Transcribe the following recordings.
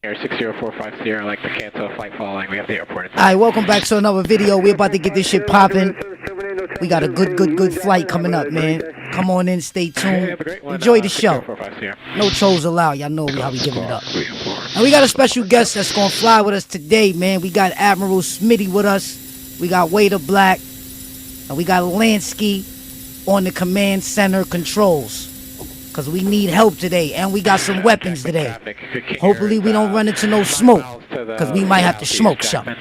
Air 60450, I'd like to cancel flight following. We have the airport. Alright, welcome back to another video. We're about to get this shit popping. We got a good flight coming up, man. Come on in, stay tuned. Enjoy the show. No trolls allowed. Y'all know how we giving it up. And we got a special guest that's gonna fly with us today, man. We got Admiral Smitty with us. We got Wader Black. And we got Lansky on the command center controls. Because we need help today, and we got some weapons today. Hopefully we don't run into no smoke, because we might have to smoke something.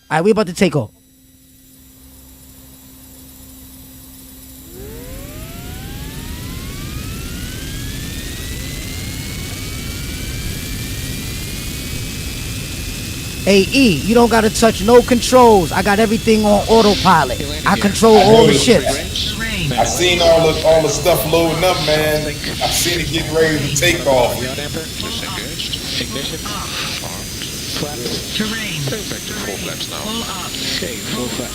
Alright, we about to take off. Hey E, you don't gotta touch no controls. I got everything on autopilot. I control all the ships. I seen all the stuff loading up, man. I seen it getting ready to take off. Ignition. Flaps. Terrain. Full flaps now. Full up. Okay, full flap.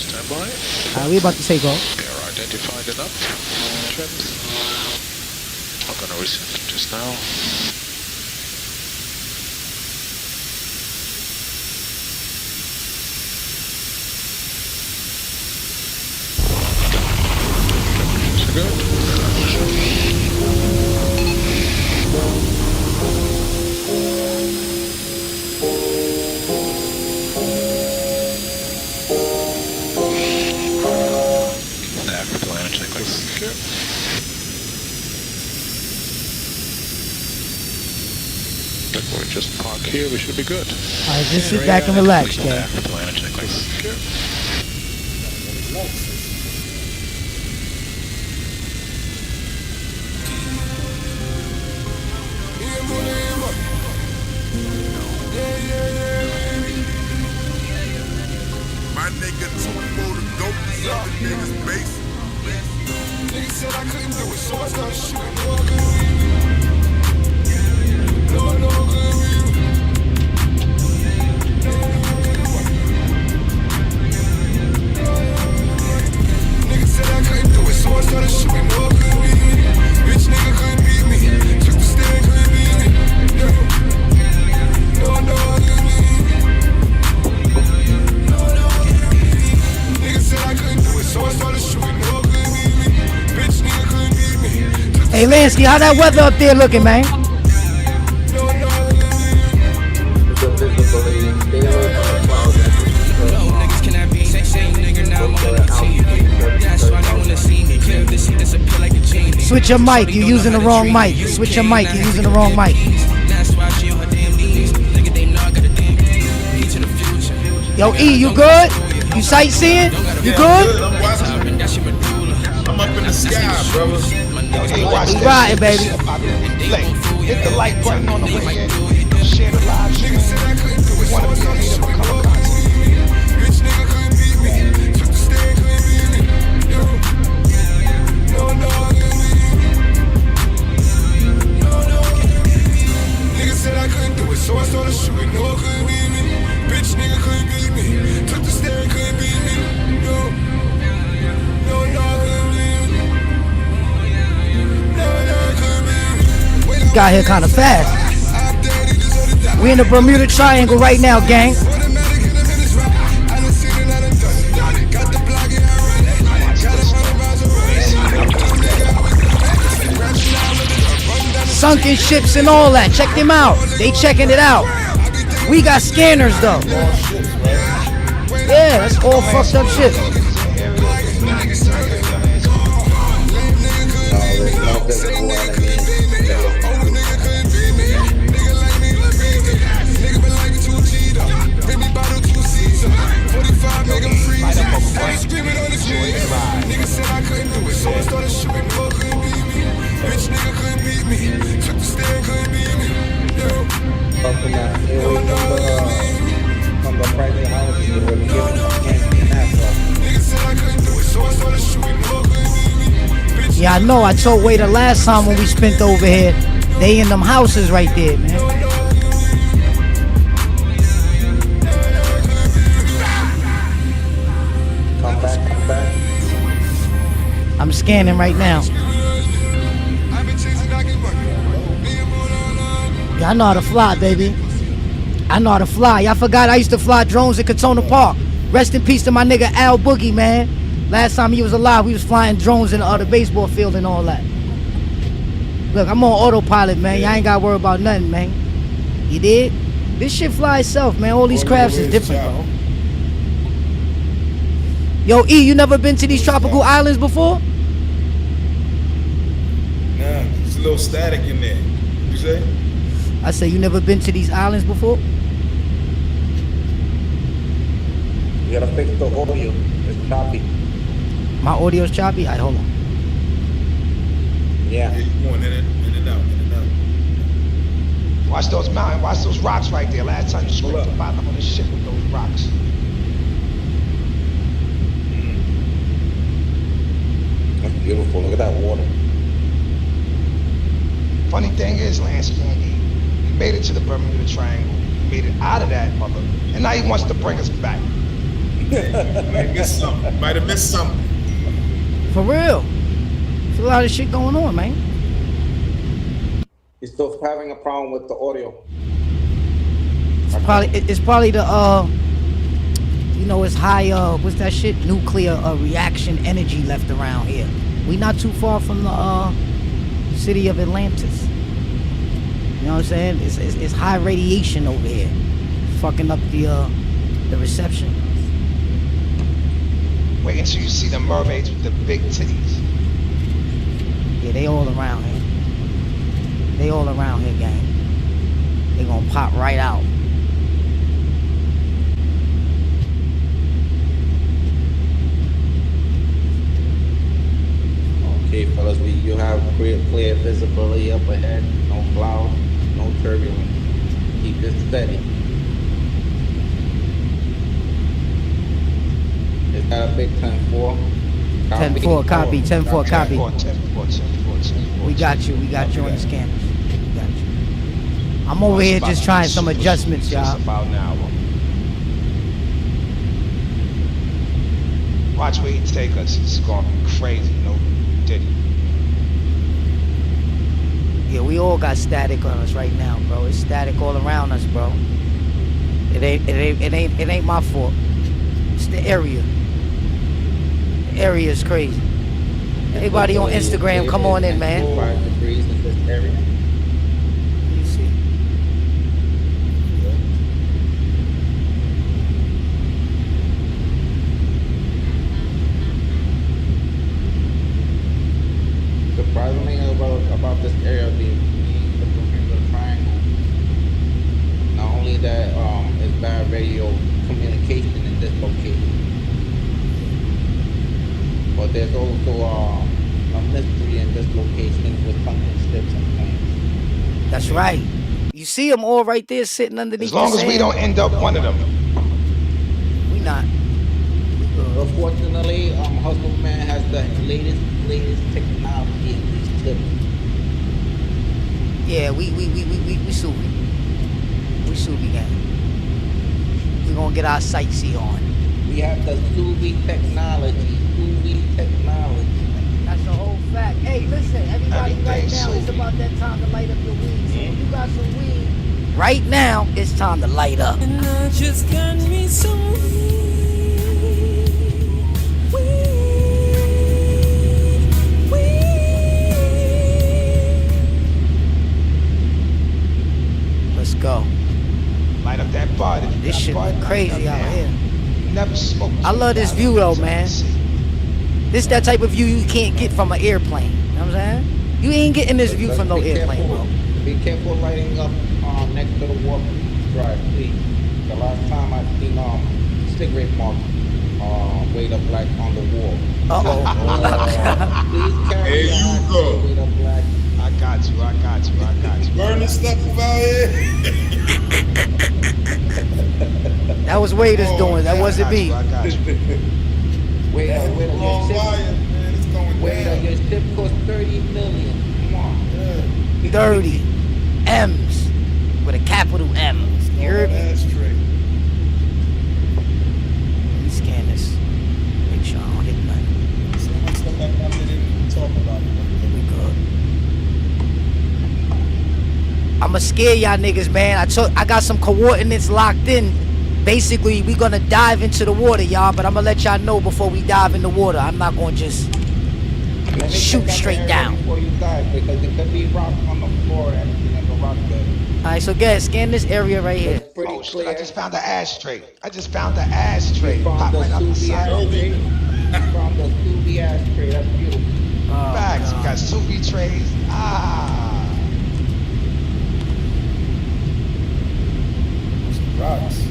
Stand by. Alright, we about to take off. We are identified enough. Trims. I'm gonna reset just now. Good. We just park here, we should be good. Alright, just sit back and relax, man. My nigga took more to go to other niggas' base. Niggas said I couldn't do it, so I started shooting. No, niggas said I couldn't do it, so I started shooting. No, bitch nigga couldn't beat me. Took the stand, couldn't beat me. No, Hey Lansky, how that weather up there looking, man? Switch your mic, you're using the wrong mic. Switch your mic, you're using the wrong mic. Yo E, you good? You sightseeing? You good? I'm up in the sky, brother. We riding, baby. Hit the like button on the way in. Share the live stream. We want to be a leader for color content. Bitch nigga couldn't beat me. Took the stand, couldn't beat me. No, nigga said I couldn't do it, so I started shooting. No, couldn't beat me. Bitch nigga couldn't beat me. Took the stand, couldn't beat me. No, Got here kind of fast. We in the Bermuda Triangle right now, gang. Sunken ships and all that. Check them out. They checking it out. We got scanners though. Yeah, that's all fucked up shit. enjoy the ride. Nigga said I couldn't do it, so I started shooting. No, couldn't beat me. Bitch nigga couldn't beat me. Took the stand, couldn't beat me. From that, stay away from the private houses where they give them can't have Nigga said I couldn't do it, so I started shooting. No, couldn't beat me. Bitch Yeah, I know. I told Way the last time when we spent over here, they in them houses right there, man. Come back. I'm scanning right now. I've been chasing Nike money. Yeah, I know how to fly, baby. I know how to fly. Y'all forgot I used to fly drones at Katona Park. Rest in peace to my nigga Al Boogie, man. Last time he was alive, we was flying drones in the baseball field and all that. Look, I'm on autopilot, man. Y'all ain't got to worry about nothing, man. You did? This shit fly itself, man. All these crafts is different, bro. Yo, E, you never been to these tropical islands before? Nah, it's a little static in there. You say? I say you never been to these islands before? You gotta fix the audio. It's choppy. My audio's choppy? Alright, hold on. Yeah. Yeah, you going in and out. Watch those mountains, watch those rocks right there. Last time you scraped the bottom of the ship with those rocks. That's beautiful. Look at that water. Funny thing is, Lance Candy, he made it to the Bermuda Triangle. He made it out of that mother. And now he wants to bring us back. Might have missed something. For real. There's a lot of shit going on, man. He's still having a problem with the audio. It's probably the it's high what's that shit? Nuclear reaction energy left around here. We not too far from the city of Atlantis. You know what I'm saying? It's high radiation over here. Fucking up the reception. Wait until you see the mermaids with the big titties. Yeah, they all around here. They all around here, gang. They gonna pop right out. Okay, fellas, you have clear visibility up ahead. No clouds, no turbulence. Keep it steady. Is that a big 10-4? 10-4, copy. 10-4, copy. 10-4. We got you on the scanners. We got you. I'm over here just trying some adjustments, y'all. It's about an hour. Watch where he take us. It's gonna be crazy, no Diddy. Yeah, we all got static on us right now, bro. It's static all around us, bro. It ain't my fault. It's the area. The area is crazy. Everybody on Instagram, come on in, man. 5 degrees in this area. Let me see. Surprisingly about this area being the Bermuda Triangle. Not only that, it's bad radio communication in this location, but there's also a mystery in this location with sunken ships and planes. That's right. You see them all right there sitting underneath. As long the as we sand. don't end up one of them. We not. Unfortunately, Hustle Man has the latest technology in these clips. Yeah, we Subi. We Subi gang. We gonna get our sightsee on. We have the Subi technology. That's the whole fact. Hey, listen, everybody, right now it's about that time to light up your weed. So if you got some weed, right now it's time to light up. And I just got me some Let's go. Light up that bud. This shit look crazy out here. Never smoked. I love this view though, man. This that type of view you can't get from an airplane. You know what I'm saying? You ain't getting this view from no airplane, bro. Be careful lighting up next to the warp drive, please. The last time I seen cigarette marks Wait Up Black on the wall. Uh-oh. Please carry There your you axe go. to Wait Up Black. I got you. Burning stuff out here. That was Waiters Oh, doing. That yeah, wasn't me. I got you. Wait up, Long your ship. wire, man. It's going Wait up, down. your ship cost 30 million. Come on. 30 M's with a capital M. You heard me? That's straight. Let me scan this. Make sure I don't hit nothing. So much stuff I didn't talk about. We good. I'ma scare y'all niggas, man. I got some coordinates locked in. Basically, we gonna dive into the water, y'all, but I'm gonna let y'all know before we dive in the water. I'm not gonna just Let me shoot check out straight the area down. before you dive, because there could be rocks on the floor and the rock bed. Alright, so guys, scan this area right here. It's pretty Oh shit! clear. I just found the ashtray. Pop the right out the Subi side. ashtray. From the Subi ashtray. That's beautiful. Oh, Bags. We God. got Subi trays. Rocks.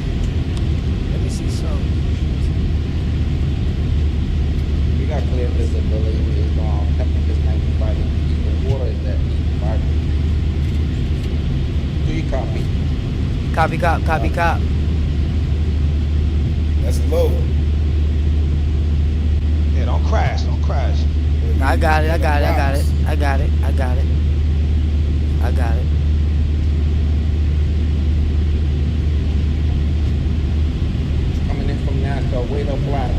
Let me see some. We got clear visibility. It's temperature's 95 degrees. The water is at 85 degrees. Do you copy? Copy. That's low. Yeah, don't crash. I got it. Coming in from Nassau. Wait up black.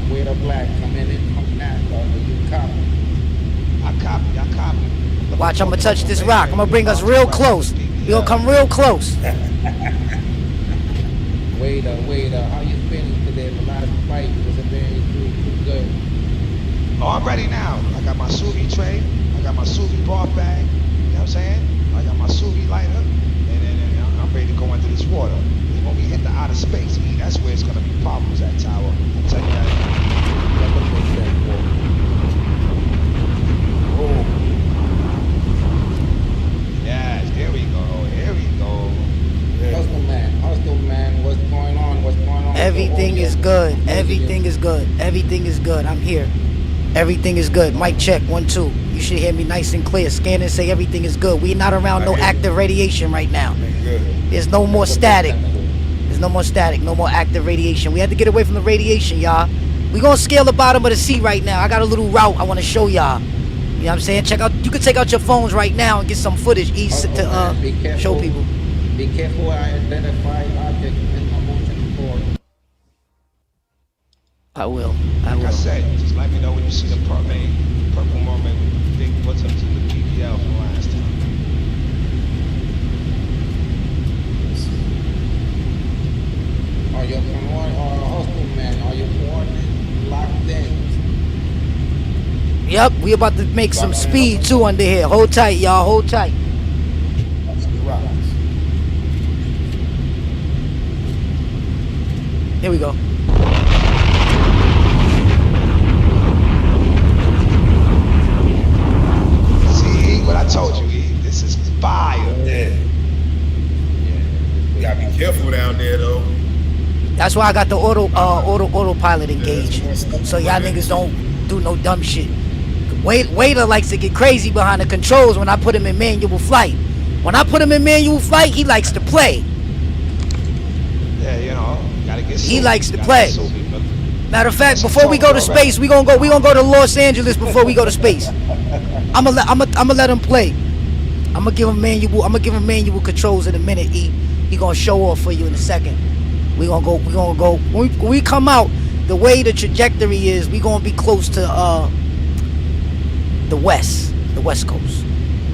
Coming in from Nassau. Do you copy? I copy. Watch, I'm gonna touch this rock. I'm gonna bring us real close. We gonna come real close. Wait up. How you feeling today? The last fight was a very good. Oh, I'm ready now. I got my Subi tray. I got my Subi bar bag. You know what I'm saying? I got my Subi lighter. And I'm ready to go into this water. And when we hit the outer space, that's where it's going to be problems at Tower. I'll tell you that. Oh. Yes, there we go. Hustle man, what's going on? Everything is good. I'm here. Everything is good. Mic check, 1, 2. You should hear me nice and clear. Scan and say everything is good. We're not around no active radiation right now. Good. There's no more static. No more active radiation. We had to get away from the radiation, y'all. We gonna scale the bottom of the sea right now. I got a little route I want to show y'all. You know what I'm saying? Check out. You can take out your phones right now and get some footage to show people. Be careful. I identify objects in my motion forward. I will. Like I said, just let me know when you see the purple mermaid with the big what's up to the BBL from last time. Are your coordinates locked in? Yep, we about to make some speed too under here. Hold tight, y'all. Hold tight. That's the rocks. Here we go. See what I told you, E? This is fire. Yeah. You gotta be careful down there, though. That's why I got the autopilot engaged. So y'all niggas don't do no dumb shit. Waiter likes to get crazy behind the controls when I put him in manual flight. When I put him in manual flight, he likes to play. Yeah, you know, gotta get He Subi. likes to Gotta play. get Subi, but Matter of fact, before we go to space, we gonna go to Los Angeles before we go to space. I'ma let him play. I'ma give him manual controls in a minute. He gonna show off for you in a second. We gonna go. When we come out, the way the trajectory is, we gonna be close to the west coast.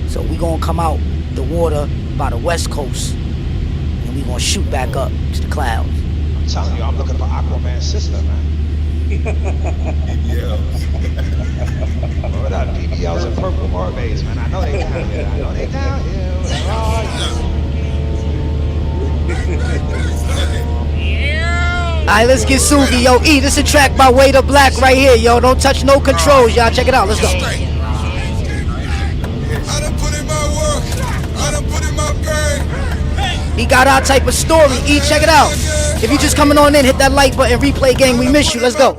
So we gonna come out the water by the west coast, and we gonna shoot back up to the clouds. I'm telling you, I'm looking for Aquaman's sister, man. Yeah. What up, BBLs and purple mermaids, man? I know they down here. Where are you? Alright, let's get Sugi. Yo, E, this is a track by Way to Black right here, yo. Don't touch no controls, y'all. Check it out. Let's go. I done put in my work. I done put in my pain. He got our type of story. E, check it out. If you just coming on in, hit that like button. Replay gang, we miss you. Let's go.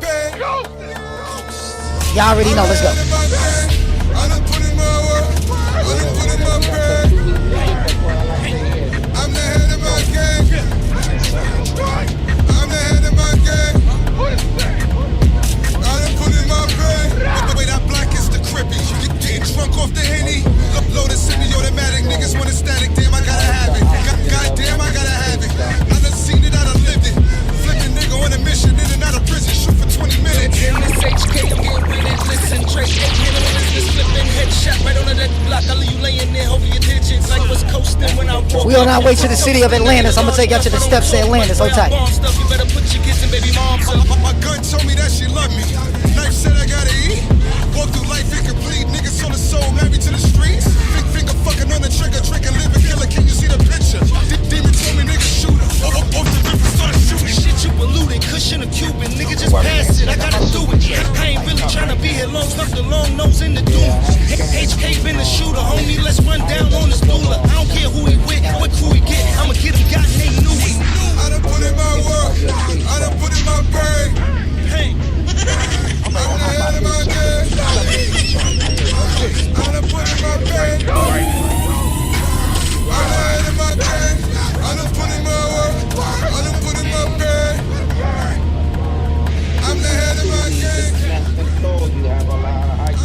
Y'all already know. Let's go. Drunk off the Henny, loaded semi-automatic, niggas want it static, damn I gotta have it, goddamn I gotta have it, I done seen it, I done lived it, flipping nigga on a mission, in and out of prison, shoot for 20 minutes. In this HK, I'm getting with it, listen, Trey, handling business, flipping, headshot right on that block, I leave you laying there, over your digits, like what's coasting when I walk. We on our way to the city of Atlantis, I'm gonna take y'all to the steps of Atlantis, hold tight. You better put your kids in baby moms up. My gun told me that she loved me, knife said I gotta eat, walk through life incomplete, niggas on the soul, married to the streets. Big finger fucking on the trigger, drinking, living killer. Can you see the picture? Demon told me nigga shoot her. Off the river, started shooting. Shit you polluted, cushion a Cuban. Nigga just pass it, I gotta do it. I ain't really trying to be here long, stuff the long nose in the doom. HK been the shooter, homie, let's run down on this doula. I don't care who he with, what crew he get. I'ma get him, God name knew it. I done put in my work, I done put in my brain. Hey, I'm ahead of my game. I done put in my bed. I'm ahead of my game. I done put in my work. I done put in my bed. I'm the head of my game.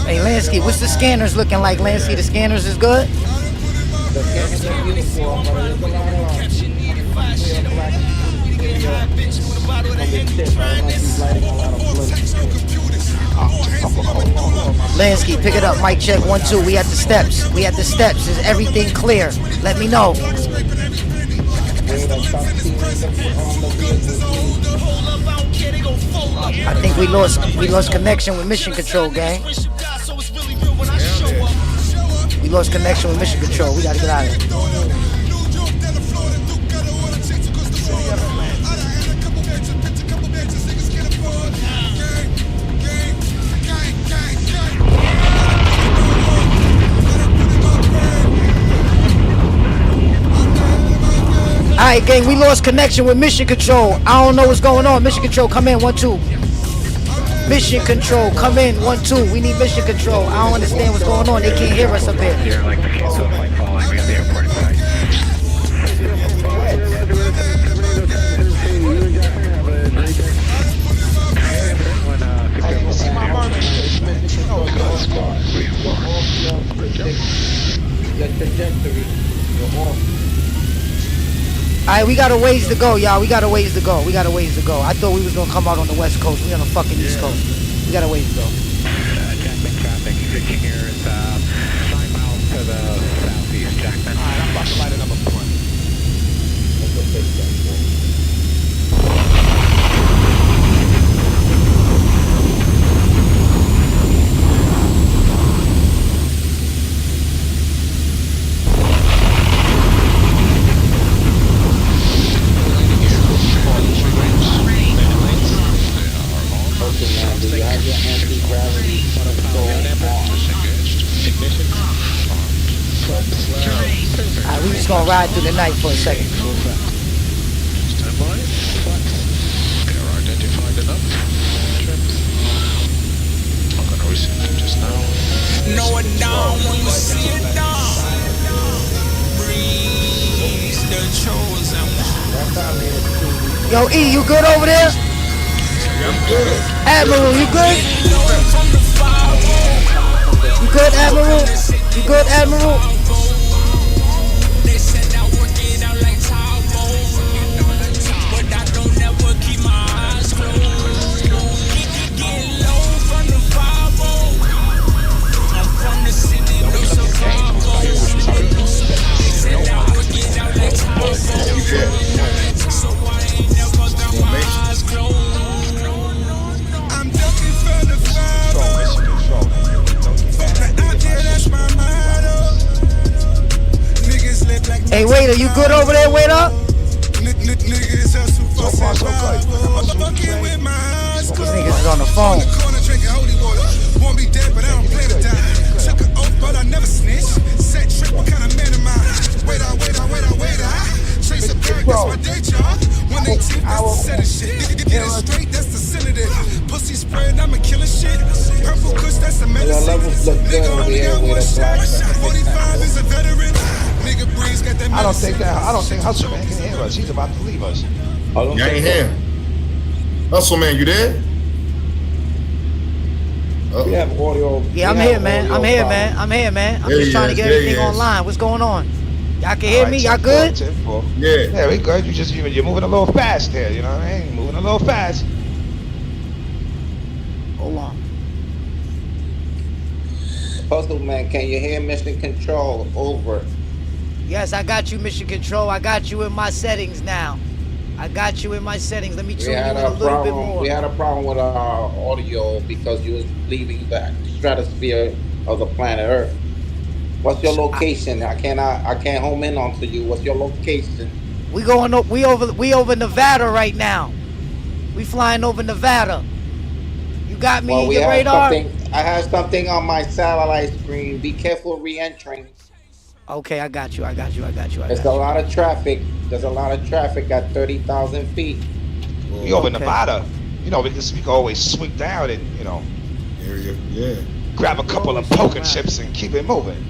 Hey Lansky, what's the scanners looking like? Lansky, the scanners is good? The scanners are beautiful, but there's a lot Lansky, pick it up. Mic check 1 2. We at the steps. We at the steps. Is everything clear? Let me know. I think we lost connection with Mission Control, gang. We lost connection with Mission Control. We gotta get out of here. Alright gang, we lost connection with Mission Control. I don't know what's going on. Mission Control, come in, 1 2. Mission Control, come in, 1 2. We need Mission Control. I don't understand what's going on. They can't hear us up here. You're like the case of like following me at the airport site. Alright, we got a ways to go, y'all. We got a ways to go. I thought we was gonna come out on the West Coast. We on the fucking East Coast. We got a ways to go. Jackman traffic, switching here is 5 miles to the southeast, Jackman. Alright, I'm about to light it up front. Let's go take that. Alright, we just gonna ride through the night for a second. Stand by. Okay, we're identified enough. I'm gonna reset it just now. Know it down when you see it down. Breeze the chosen one. Yo, E, you good over there? Admiral, you good? You good, Admiral? You good, Admiral? They said I work it out like Tabo, but I don't ever keep my eyes closed. Get low from the 5-0. I'm from the city, no survival. They said I work it out like Tabo, so I ain't never got my eyes closed. I'm ducking from the 5-0. Fuck the out there, that's my motto. Niggas live like Hey, waiter, you good over there, waiter? niggas hustle for survival. Fucking with my eyes These closed. niggas is on the phone. Corner drinking holy water. Won't be dead, but I don't play to die. Took an oath, but I never snitch. Set trick, what kind of man am I? Wait. Chase a bag, that's my day job. 118, that's over here with a black. That's a big 45 is a veteran. Nigga Breeze got that I don't think Hustle Man can hear us. He's about to leave us. You ain't here. Hustle Man, you there? We have audio. Yeah, I'm here, man. I'm here, man. I'm here, man. I'm just trying to get everything online. What's going on? Y'all can hear me? Y'all good? Yeah, we good. You're moving a little fast there. You know what I mean? Moving a little fast. Hold on. Hustle Man, can you hear Mission Control? Over. Yes, I got you, Mission Control. I got you in my settings now. I got you in my settings. Let me tune you in a little bit more. We had a problem with our audio because you was leaving the stratosphere of the planet Earth. What's your location? I can't home in onto you. What's your location? We over Nevada right now. We flying over Nevada. You got me in your radar? I have something on my satellite screen. Be careful re-entering. Okay, I got you. There's a lot of traffic. There's a lot of traffic at 30,000 feet. We over Nevada. You know, we can always swing down and, you know, area, yeah. Grab a couple of poker chips and keep it moving.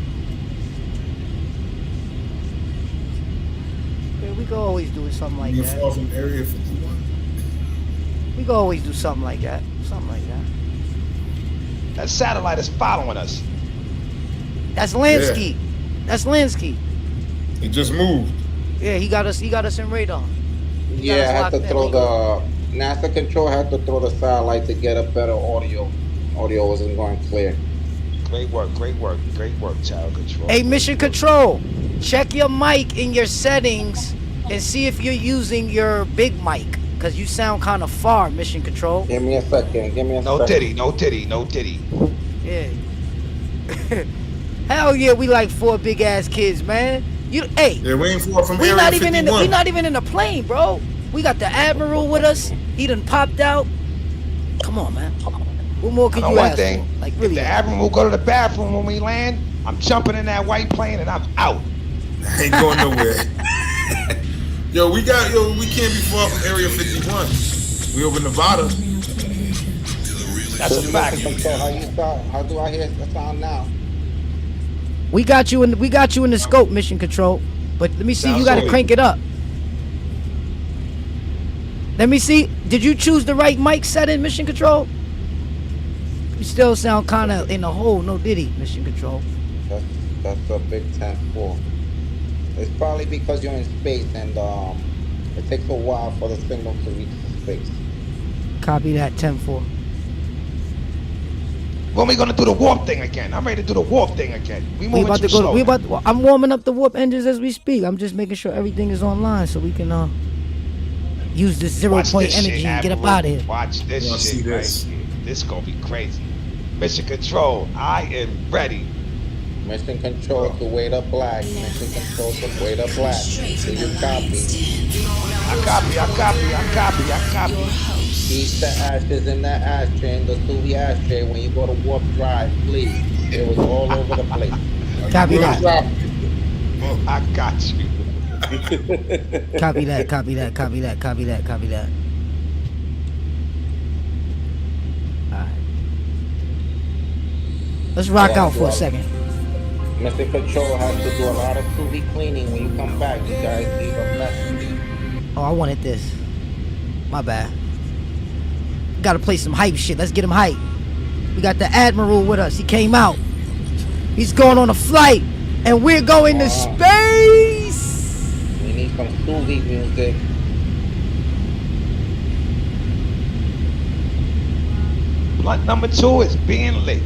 Yeah, we can always do something like You that. far from Area 51? We can always do something like that. That satellite is following us. That's Lansky. Yeah. That's Lansky. He just moved. Yeah, he got us in radar. Yeah, I had to throw the NASA control had to throw the satellite to get a better audio. Audio wasn't going clear. Great work, child control. Hey, Mission Control, check your mic in your settings and see if you're using your big mic, because you sound kind of far, Mission Control. Give me a second. No titty. Yeah. Hell yeah, we like 4 big ass kids, man. Yeah, we ain't far from we Area not 51. even we not even in the plane, bro. We got the Admiral with us. He done popped out. Come on, man. What more can you ask for? Like, really? If the Admiral will go to the bathroom when we land, I'm jumping in that white plane and I'm out. I ain't going nowhere. we can't be far from Area 51. We over Nevada. That's a fact. How do I hear the sound now? We got you in the scope, Mission Control. But let me see. You gotta crank it up. Let me see. Did you choose the right mic setting, Mission Control? You still sound kind of in the hole. No diddy, Mission Control. That's a big 10-4. It's probably because you're in space and it takes a while for the signal to reach space. Copy that, 10-4. When we gonna do the warp thing again? I'm ready to do the warp thing again. We moving too slow. I'm warming up the warp engines as we speak. I'm just making sure everything is online so we can use this 0-point energy and get up out of here. Watch this shit right here. This gonna be crazy. Mission Control, I am ready. Mission Control to Wait Up Black. Mission Control to Wait Up Black. Do you copy? I copy. Keep the ashes in that ashtray, in the Suvi ashtray when you go to warp drive, please. It was all over the place. Copy that. I got you. Copy that. Alright. Let's rock out for a second. Mr. Control has to do a lot of Suvi cleaning when you come back. You guys leave a message. Oh, I wanted this. My bad. Gotta play some hype shit. Let's get him hype. We got the Admiral with us. He came out. He's going on a flight. And we're going to space. We need some Suvi music. Blunt number 2 is being lit.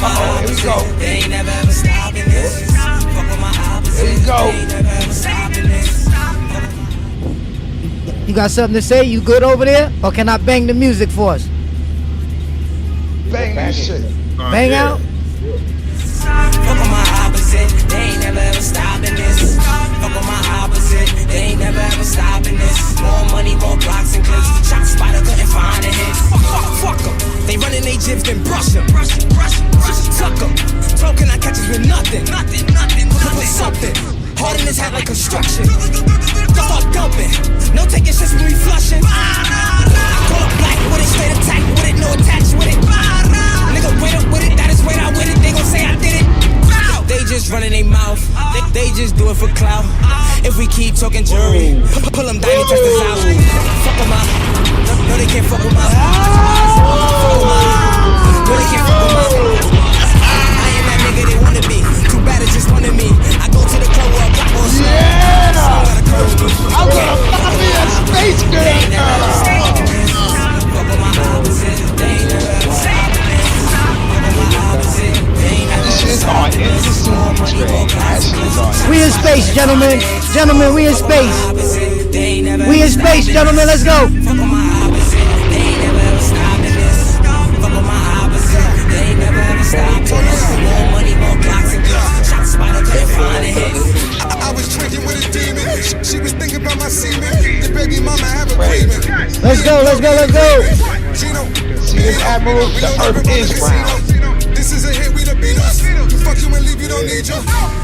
Uh-oh, here we go. They ain't never ever stopping this. Fuck with my opposite. Here we go. They ain't never ever stopping this. You got something to say? You good over there? Or can I bang the music for us? Bang that shit. Bang out? Fuck with my opposite. They ain't never ever stopping this. Fuck with my opposite. They ain't never ever stopping this. More money, more blocks and clips. Shot spider, couldn't find a hit. Fuck them. They running they jibs, then brush them. Tuck them. Token I catches with nothing. With something. Hard in his hat like construction. Start dumping. No taking shits when we flushing. talking jury. Pull them down, test this out. Fuck them up. No, they can't fuck them up. Fuck them up. No, they can't fuck them up. I ain't that nigga they wanna be. Too bad it just wanted me. I go to the club where I block on snow. I'm gonna pop me a space girl. Fuck with my opposite. They ain't never ever stopping this. Fuck with my opposite. They ain't never This shit's on. It's a super train. That shit is on. We in space, gentlemen. Gentlemen, we in space. We in space, gentlemen. Let's go. Fuck with my opposite. They ain't never ever stopping this. Fuck with my opposite. They ain't never ever stopping this. More money, more blocks and guns. Shot spider, couldn't find a hit. I was drinking with a demon. She was thinking about my semen. The baby mama have a agreement. Let's go, let's go, let's go. See this Admiral? The earth is round. This is a hit, we the Beatles. Fuck you and leave, you don't need you.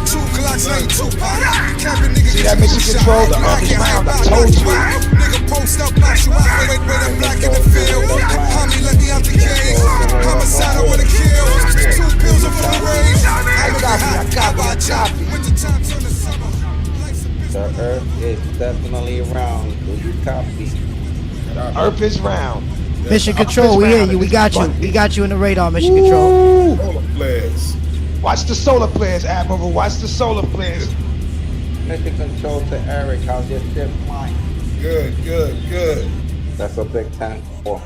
2 clocks, ain't 2 pockets. Capping nigga, See that mission control? The earth is round. I told you. Nigga post up, box you out. Wait, I'm black in the field. Homie, let me out the cage. Homicide, I wanna kill. 2 pills of full rage. I copy. Winter time, turn to summer. The earth is definitely round. Do you copy? Earth is round. Mission Control, we hear you. We got you. We got you in the radar, Mission Control. Solar flares. Watch the solar flares, Admiral. Watch the solar flares. Mission control to Eric. How's your ship flying? Good, good, good. That's a big tank. Oh.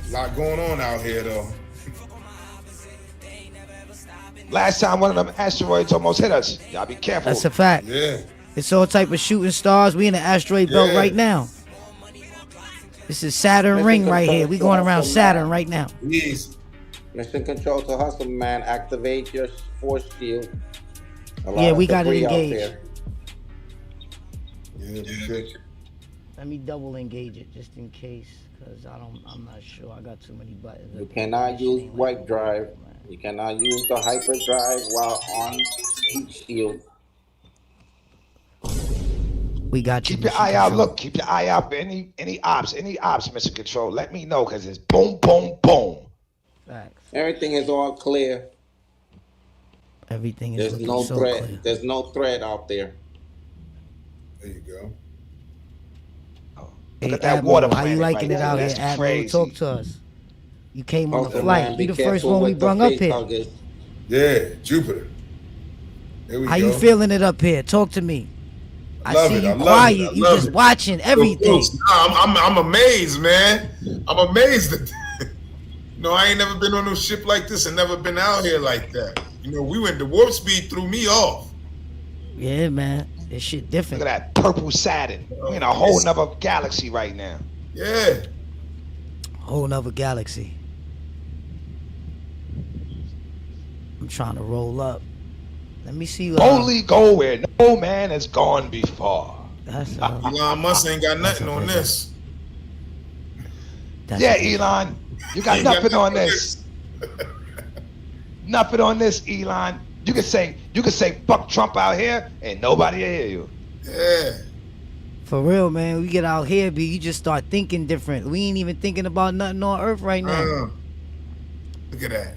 A lot going on out here, though. Last time one of them asteroids almost hit us. Y'all be careful. That's a fact. Yeah. It's all type of shooting stars. We in the asteroid belt right now. This is Saturn ring right here. We going around Saturn right now. Easy. Mission control to Hustle Man. Activate your force shield. Yeah, we got it engaged. Yeah, we good. Let me double engage it just in case, cause I'm not sure. I got too many buttons. You cannot use wipe drive. You cannot use the hyperdrive while on heat shield. We got you. Keep your eye out. Look, keep your eye out for any ops, Mission Control. Let me know, cause it's boom, boom, boom. Facts. Everything is all clear. Everything is There's no so threat. clear. There's no threat out there. There you go. Look Hey, at that Admiral, water how planet you liking right it out there. here, That's Admiral? crazy. Talk to us. You came on the Also, flight. man, You be the first careful one we with the brung up face here. huggers. Yeah, Jupiter. There we How go. you feeling it up here? Talk to me. I love see it, you I love quiet. it, I You love just it. watching everything. I'm amazed, man. I'm amazed at I ain't never been on no ship like this and never been out here like that. We went to warp speed, threw me off. Yeah, man. This shit different. Look at that purple Saturn. We're in a whole nother galaxy right now. Yeah. Whole nother galaxy. I'm trying to roll up. Let me see. Only go where no man has gone before. That's Elon Musk ain't got nothing on this. that's Yeah, Elon, you got Ain't got nothing on nothing on this. Nothing on this, Elon. You can say fuck Trump out here and nobody will hear you. Yeah. For real, man. We get out here, B. You just start thinking different. We ain't even thinking about nothing on Earth right now. Look at that.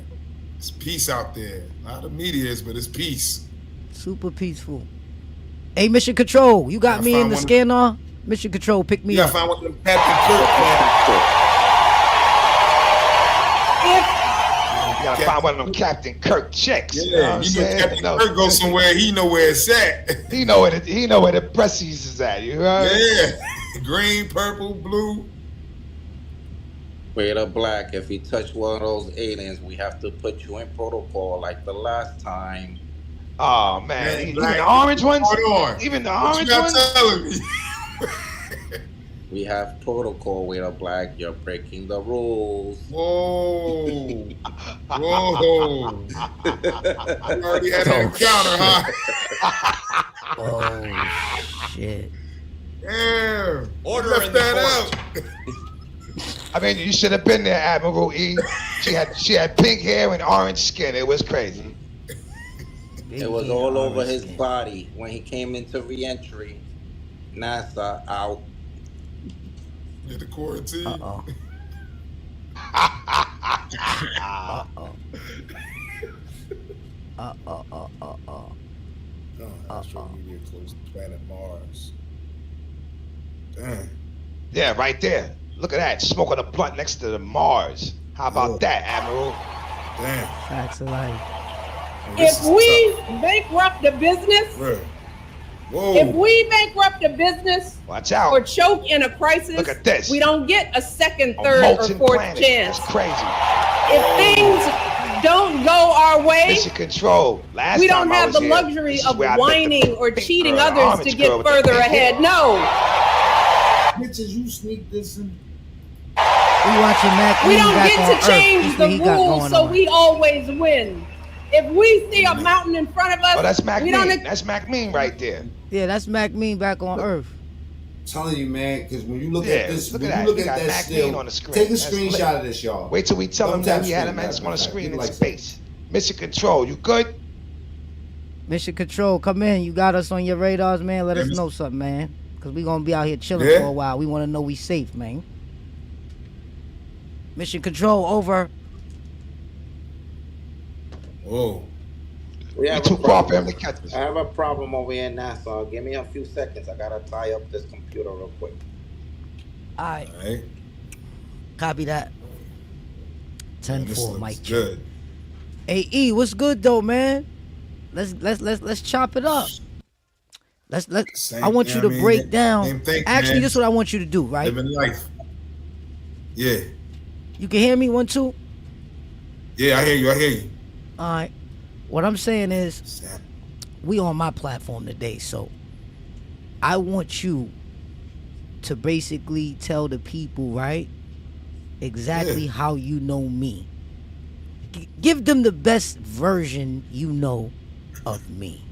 It's peace out there. Not the media is, but it's peace. Super peaceful. Hey, Mission Control, you got I me in found the one- scanner? Mission Control, pick me Yeah, I up. found one of them Captain Kirk. You gotta find one of them Captain Kirk chicks. Yeah, you know what I'm saying? Captain Kirk goes somewhere, he know where it's at. He know where the presses is at. You know? Yeah. Green, purple, blue. Red or black, if you touch one of those aliens, we have to put you in protocol like the last time. Oh man, Man, even black, the orange ones. orange. Even the What orange you not ones. telling me? We have protocol with a black. You're breaking the rules. Whoa. Whoa. You already had an encounter, huh? Oh, shit. Damn. Order Left in the that court. out. I mean, you should have been there, Admiral E. She had pink hair and orange skin. It was crazy. It was all over his body when he came into re-entry. NASA out. Get the quarantine. Uh-oh. Uh-oh. Oh, astral media close to planet Mars. Damn. Yeah, right there. Look at that, smoking a blunt next to the Mars. How about that, Admiral? Damn. Facts of life. Oh, this If is we tough. bankrupt the business, Bro. Whoa. if we bankrupt the business Watch out. or choke in a crisis, Look at this. we don't get a second, A third, or molten fourth planet. chance. That's crazy. If things don't go our way, Mission Control. Last we time don't I have was the here, luxury this is of where I met the whining or pink cheating girl, the others to orange get girl with the further pink ahead. hair. No, Bitches, you sneak this in. We watching Mac we Lean don't back get on to Earth. change That's the what he got rules, going so on. we always win. If we see a mountain in front of us, Oh, that's Mac we don't. Mean. That's Mac Mean right there. Yeah, that's Mac Mean back on Earth. Telling you, man, because when you look Yeah, at this, look when at you that. look We at got that Mac still, Mean on the screen. take a That's screenshot lit. of this, y'all. Wait till we tell them Don't that tap we had screen, him on matter a of fact. screen Give in me like space. Mission Control, you good? Mission Control, come in. You got us on your radars, man. Let us Yeah, know something, man. Because we going to be out here chilling Yeah. for a while. We want to know we safe, man. Mission Control, over. Whoa. We We have too a far for problem. him to catch us. I have a problem over here in Nassau. Give me a few seconds. I gotta tie up this computer real quick. All right. All right. Copy that. Man, this 10-4, looks Mike. good. Hey, E, what's good, though, man? Let's chop it up. Same I want thing, you to I mean, break down. same thing, Actually, man. this is what I want you to do, right? Living life. Yeah. You can hear me, 1, 2? Yeah, I hear you. I hear you. All right. What I'm saying is, Sam. we on my platform today, so I want you to basically tell the people, right, exactly Yeah. how you know me. Give them the best version you know of me.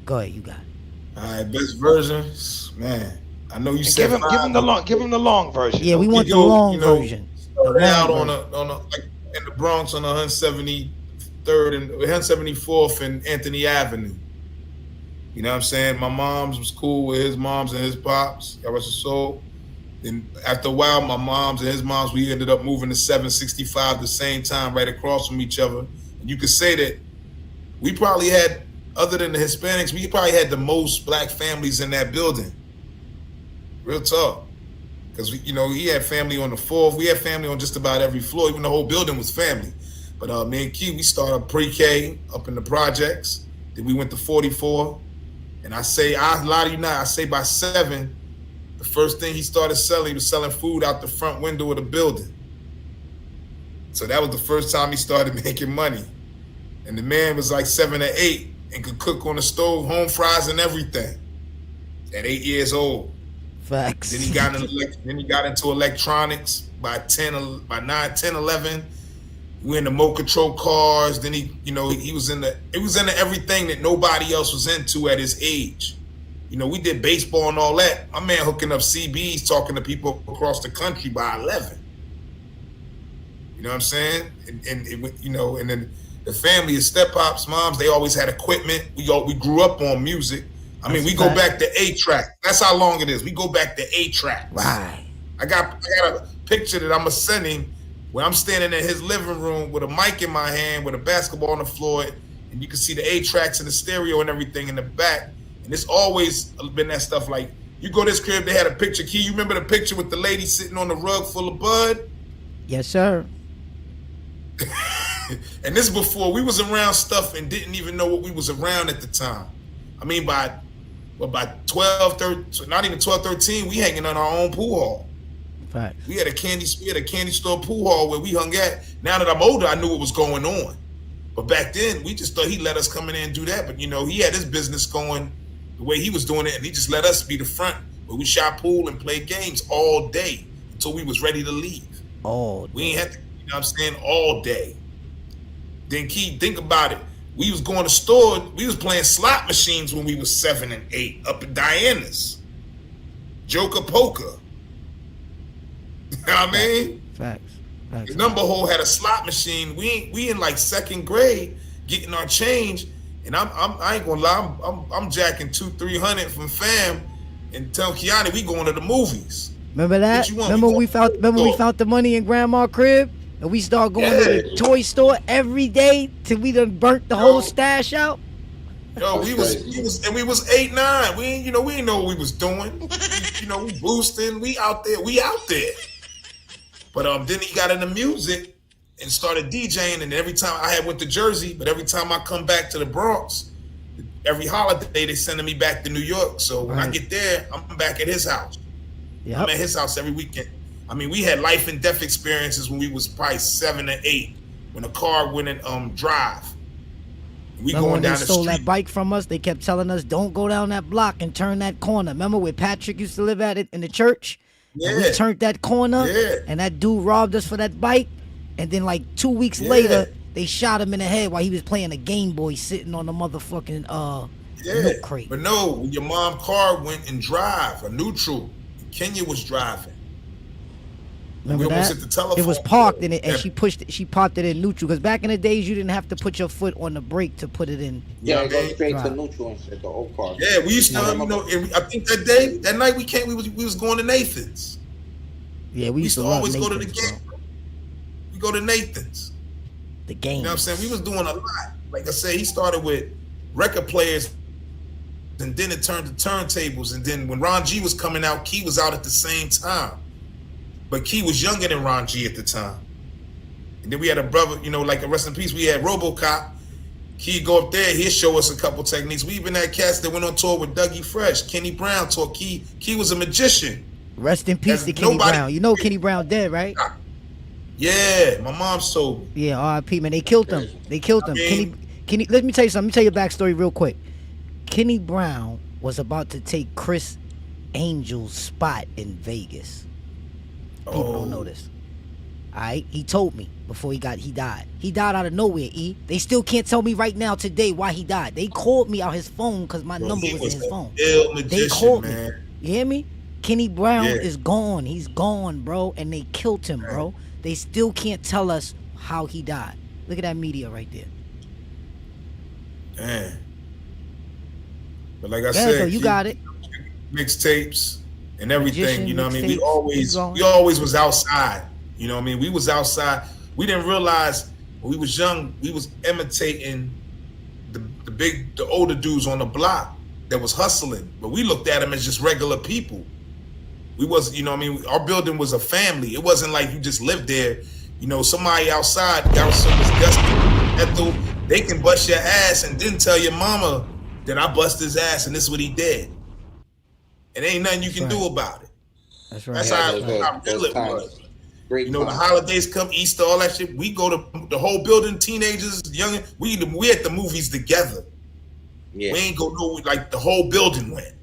Go ahead, you got it. All right, best version, man. I know you And said give him the long version. Yeah, we want the You long know, version. Started out long on a like in the Bronx on 173rd and 174th and Anthony Avenue. You know what I'm saying? My mom's was cool with his moms and his pops. That was a soul. Then after a while, my mom's and his moms, we ended up moving to 765 the same time, right across from each other. And you could say that we probably had, other than the Hispanics, we probably had the most black families in that building. Real talk. Because, he had family on the 4th. We had family on just about every floor. Even the whole building was family. But me and Key, we started pre-K up in the projects. Then we went to 44. And I lie to you not, I say by 7, the first thing he started selling, he was selling food out the front window of the building. So that was the first time he started making money. And the man was like 7 or 8 and could cook on the stove, home fries and everything. At 8 years old. Facts. Then he got into electronics by 9, 10, 11. We in the remote control cars. Then he was into everything that nobody else was into at his age. We did baseball and all that. My man hooking up CBs, talking to people across the country by 11. You know what I'm saying? And then the family, his step pops, moms, they always had equipment. We grew up on music. I mean, we go back to 8-track. That's how long it is. We go back to 8-track. Right. I got a picture that I'm gonna send him where I'm standing in his living room with a mic in my hand with a basketball on the floor, and you can see the 8-tracks and the stereo and everything in the back. And it's always been that stuff. Like, you go to this crib, they had a picture. Key, you remember the picture with the lady sitting on the rug full of bud? Yes, sir. And this before we was around stuff and didn't even know what we was around at the time. I mean, by 12, 13, not even 12, 13, we hanging on our own pool hall. Right. We had a candy store pool hall where we hung at. Now that I'm older, I knew what was going on. But back then, we just thought he let us come in there and do that. But, he had his business going the way he was doing it, and he just let us be the front where we shot pool and played games all day until we was ready to leave. We ain't had to, what I'm saying, all day. Then Key, think about it. We was going to store, we was playing slot machines when we was 7 and 8 up in Diana's. Joker Poker. You know what I mean? Facts. The number hole had a slot machine. We in like 2nd grade getting our change, and I ain't gonna lie, I'm jacking 200-300 from fam and telling Kiani we going to the movies. Remember that? Remember we found the money in grandma's crib? And we start going to the toy store every day till we done burnt the whole stash out? Yo, we was 8-9. We ain't know what we was doing. We boosting. We out there. But then he got into music and started DJing. And every time I went to Jersey, but every time I come back to the Bronx, every holiday they sending me back to New York. So when I get there, I'm back at his house. Yep. I'm at his house every weekend. I mean, we had life and death experiences when we was probably 7 or 8 when the car wouldn't drive. We Remember going when down they the stole street. that bike from us? They kept telling us, don't go down that block and turn that corner. Remember where Patrick used to live at it in the church? Yeah. And we turned that corner, and that dude robbed us for that bike. And then like 2 weeks later, they shot him in the head while he was playing a Game Boy sitting on the motherfucking milk crate. But no, when your mom's car went and drive, a neutral, Kenya was driving. Remember we almost that? hit the telephone. It was parked in it, and she popped it in neutral. Because back in the days, you didn't have to put your foot on the brake to put it in. Yeah, go straight to neutral and shit, the old car. Yeah, we used to, and I think that night we was going to Nathan's. Yeah, we used to always Nathan's, go to the game. We go to Nathan's. The game. You know what I'm saying? We was doing a lot. Like I said, he started with record players, and then it turned to turntables. And then when Ron G was coming out, Key was out at the same time. But Key was younger than Ron G at the time. And then we had a brother, like a rest in peace, we had RoboCop. Key go up there, he'll show us a couple techniques. We even had cats that went on tour with Dougie Fresh. Kenny Brown taught Key. Key was a magician. Rest in peace to Kenny Brown. You know Kenny Brown dead, right? Yeah, my mom told me. Yeah, R.I.P. man. They killed him. Kenny. Let me tell you something. Let me tell you a backstory real quick. Kenny Brown was about to take Chris Angel's spot in Vegas. People don't know this. All right, he told me before he died. He died out of nowhere. They still can't tell me right now today why he died. They called me out his phone because my number was in his phone. They called me. You hear me? Kenny Brown is gone. He's gone, bro. And they killed him, bro. They still can't tell us how he died. Look at that media right there. Damn. But like I said, you got it. Mixtapes and everything, you know what I mean? We always was outside. You know what I mean? We was outside. We didn't realize when we was young, we was imitating the older dudes on the block that was hustling. But we looked at them as just regular people. We was, you know what I mean? Our building was a family. It wasn't like you just lived there. Somebody outside got some disgusting. They can bust your ass and then tell your mama that I bust his ass and this is what he did. And ain't nothing you can do about it. That's right. That's how real it was. The holidays come, Easter, all that shit. We go to the whole building, teenagers, young. We at the movies together. Yeah. We ain't go like the whole building went.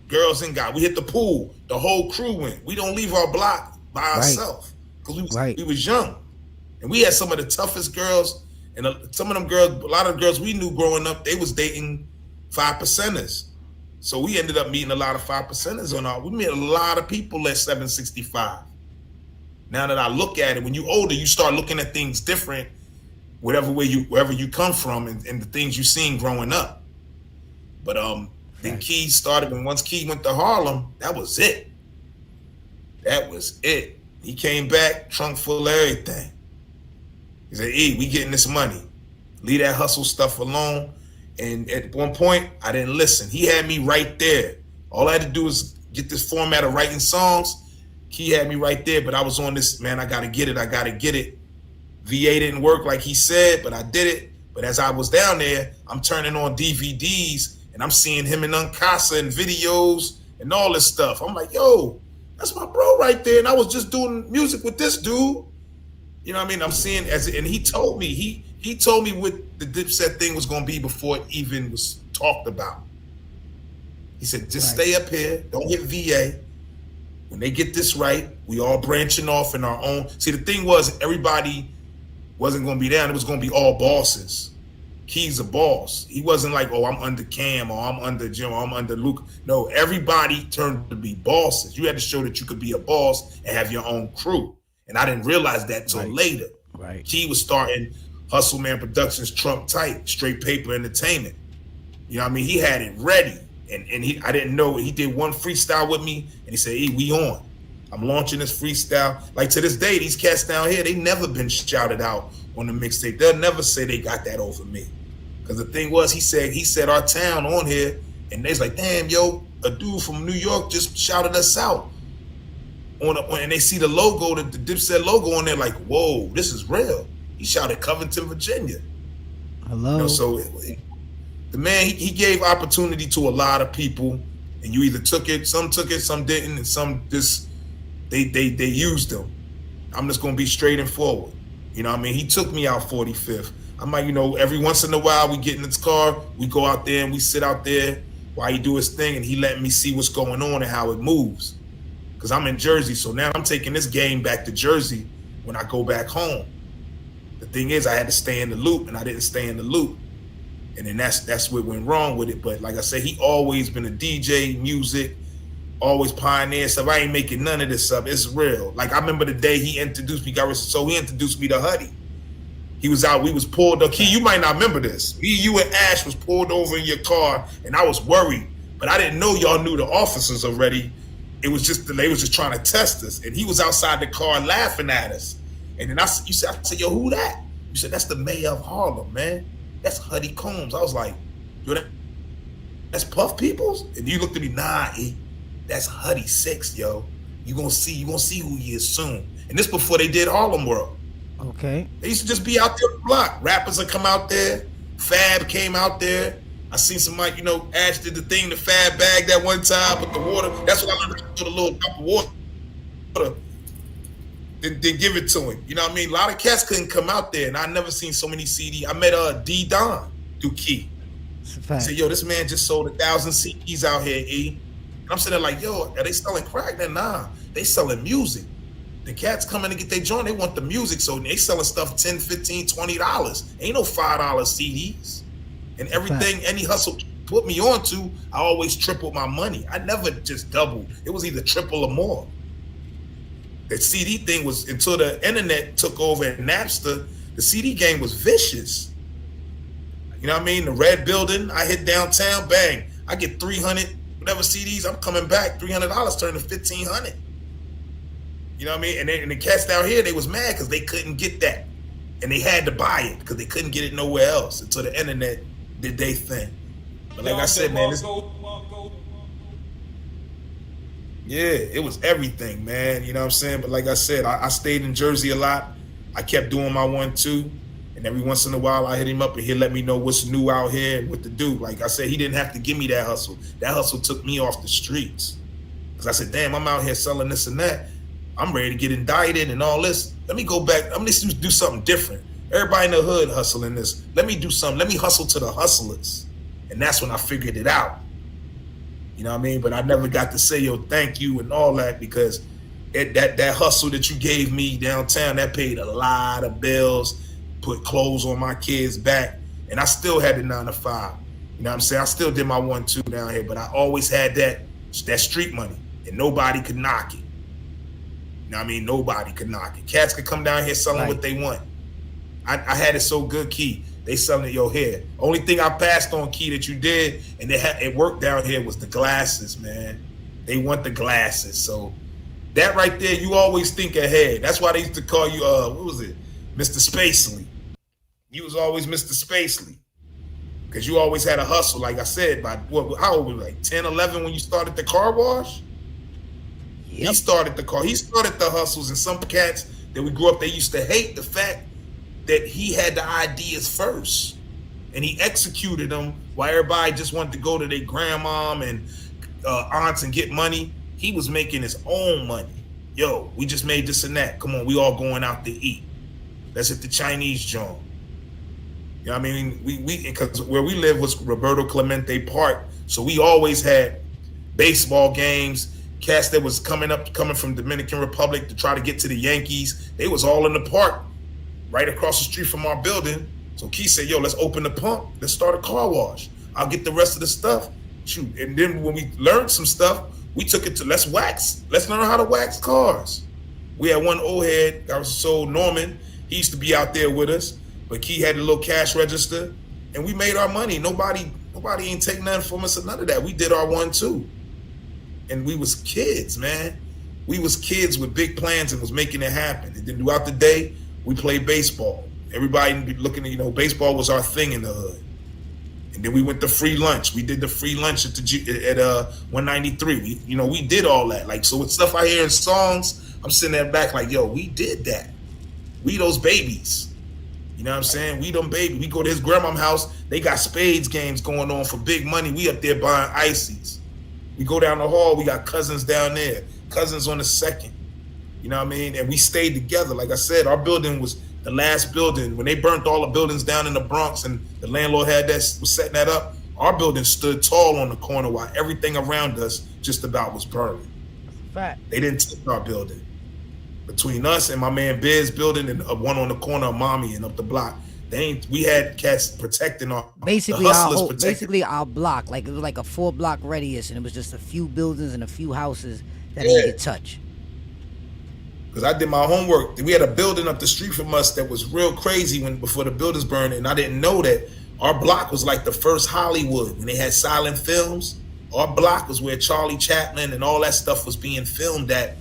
Girls and guys, we hit the pool. The whole crew went. We don't leave our block by ourselves because we was young, and we had some of the toughest girls. And some of them girls, a lot of girls we knew growing up, they was dating 5%ers. So we ended up meeting a lot of 5%ers we met a lot of people at 765. Now that I look at it, when you older, you start looking at things different, wherever you come from and the things you seen growing up. But then Key started, and once Key went to Harlem, that was it. That was it. He came back, trunk full of everything. He said, we getting this money. Leave that hustle stuff alone. And at one point, I didn't listen. He had me right there. All I had to do was get this format of writing songs. He had me right there, but I was on this, man, I got to get it. VA didn't work like he said, but I did it. But as I was down there, I'm turning on DVDs, and I'm seeing him in Uncasa and videos and all this stuff. I'm like, yo, that's my bro right there. And I was just doing music with this dude. You know what I mean? I'm seeing and he told me, he told me what the Dipset thing was going to be before it even was talked about. He said, just stay up here. Don't hit VA. When they get this right, we all branching off in our own. See, the thing was, everybody wasn't going to be down. It was going to be all bosses. Key's a boss. He wasn't like, I'm under Cam or I'm under Jim or I'm under Luke. No, everybody turned to be bosses. You had to show that you could be a boss and have your own crew. And I didn't realize that till later. Right. Key was starting Hustle Man Productions, Trump Tight, Straight Paper Entertainment. You know what I mean? He had it ready. And I didn't know. He did one freestyle with me, and he said, we on. I'm launching this freestyle. Like, to this day, these cats down here, they never been shouted out on the mixtape. They'll never say they got that over me. Because the thing was, he said our town on here, and they's like, damn, yo, a dude from New York just shouted us out. And they see the logo, the Dipset logo on there, like, whoa, this is real. He shouted Covington, Virginia. Hello. You know, so the man, he gave opportunity to a lot of people, and you either took it, some didn't, and some just they used them. I'm just gonna be straight and forward. You know what I mean? He took me out 45th. I might, you know, every once in a while we get in his car, we go out there and we sit out there while he do his thing, and he let me see what's going on and how it moves. Because I'm in Jersey, so now I'm taking this game back to Jersey when I go back home. The thing is, I had to stay in the loop, and I didn't stay in the loop. And then that's what went wrong with it. But like I said, he always been a DJ, music, always pioneer stuff. I ain't making none of this stuff. It's real. Like, I remember the day he introduced me, he introduced me to Huddy. He was out, we was pulled up. Key, you might not remember this. Me, you, and Ash was pulled over in your car, and I was worried. But I didn't know y'all knew the officers already. It was just, they was just trying to test us. And he was outside the car laughing at us. And then I said, yo, who that? You said, that's the mayor of Harlem, man. That's Huddy Combs. I was like, yo, that's Puff Peoples? And you looked at me, nah, that's Huddy 6, yo. You gonna see who he is soon. And this before they did Harlem World. Okay. They used to just be out there on the block. Rappers would come out there. Fab came out there. I seen somebody, you know, Ash did the thing, the Fab bag that one time with the water. That's what I learned, to put a little cup of water. Then give it to him. You know what I mean? A lot of cats couldn't come out there, and I never seen so many CD. I met D Don through Key. I said, yo, this man just sold 1,000 CDs out here, E. And I'm sitting there like, yo, are they selling crack? Then nah, they selling music. The cats coming to get their joint, they want the music, so they selling stuff $10, $15, $20. Ain't no $5 CDs. And everything, any hustle put me onto, I always tripled my money. I never just doubled. It was either triple or more. The CD thing was, until the internet took over and Napster, the CD game was vicious. You know what I mean? The red building, I hit downtown, bang. I get 300, whatever CDs, I'm coming back, $300 turned to $1,500. You know what I mean? And the cats down here, they was mad because they couldn't get that. And they had to buy it because they couldn't get it nowhere else until the internet did their thing. But like I said, man, yeah, it was everything, man. You know what I'm saying? But like I said, I stayed in Jersey a lot. I kept doing my 1-2. And every once in a while, I hit him up and he'll let me know what's new out here and what to do. Like I said, he didn't have to give me that hustle. That hustle took me off the streets. Because I said, damn, I'm out here selling this and that. I'm ready to get indicted and all this. Let me go back. Let me do something different. Everybody in the hood hustling this. Let me do something. Let me hustle to the hustlers. And that's when I figured it out. You know what I mean? But I never got to say, yo, thank you and all that, because that hustle that you gave me downtown, that paid a lot of bills, put clothes on my kids' back, and I still had the 9 to 5. You know what I'm saying? I still did my 1-2 down here, but I always had that street money, and nobody could knock it. You know what I mean? Nobody could knock it. Cats could come down here selling what they want. I had it so good, Key. They selling it your hair. Only thing I passed on, Key, that you did, and it worked down here, was the glasses, man. They want the glasses. So that right there, you always think ahead. That's why they used to call you, what was it? Mr. Spacely. You was always Mr. Spacely. Because you always had a hustle, like I said, by how old were you, like 10, 11 when you started the car wash? Yep. He started the hustles, and some cats that we grew up, they used to hate the fact that he had the ideas first. And he executed them while everybody just wanted to go to their grandmom and aunts and get money. He was making his own money. Yo, we just made this and that. Come on, we all going out to eat. Let's hit the Chinese joint. You know what I mean? We because where we live was Roberto Clemente Park. So we always had baseball games. Cats that was coming from Dominican Republic to try to get to the Yankees. They was all in the park right across the street from our building. So Keith said, yo, let's open the pump. Let's start a car wash. I'll get the rest of the stuff. Shoot. And then when we learned some stuff, we took it to let's wax. Let's learn how to wax cars. We had one old head that was sold, Norman. He used to be out there with us, but Key had a little cash register, and we made our money. Nobody ain't take nothing from us or none of that. We did our 1-2. And we was kids, man. We was kids with big plans and was making it happen. And then throughout the day, we played baseball. Everybody be looking at, baseball was our thing in the hood. And then we went to free lunch. We did the free lunch at 193. We did all that. Like, so with stuff I hear in songs, I'm sitting there back like, yo, we did that. We those babies. You know what I'm saying? We them babies. We go to his grandma's house. They got spades games going on for big money. We up there buying ices. We go down the hall. We got cousins down there. Cousins on the second. You know what I mean? And we stayed together. Like I said, our building was the last building. When they burnt all the buildings down in the Bronx and the landlord was setting that up, our building stood tall on the corner while everything around us just about was burning. Fact. They didn't take our building. Between us and my man Biz building and one on the corner of Mommy and up the block, we had cats protecting our basically our block. Like it was like a 4-block radius, and it was just a few buildings and a few houses that didn't get touched. Because I did my homework. We had a building up the street from us that was real crazy before the buildings burned, and I didn't know that our block was like the first Hollywood when they had silent films. Our block was where Charlie Chaplin and all that stuff was being filmed at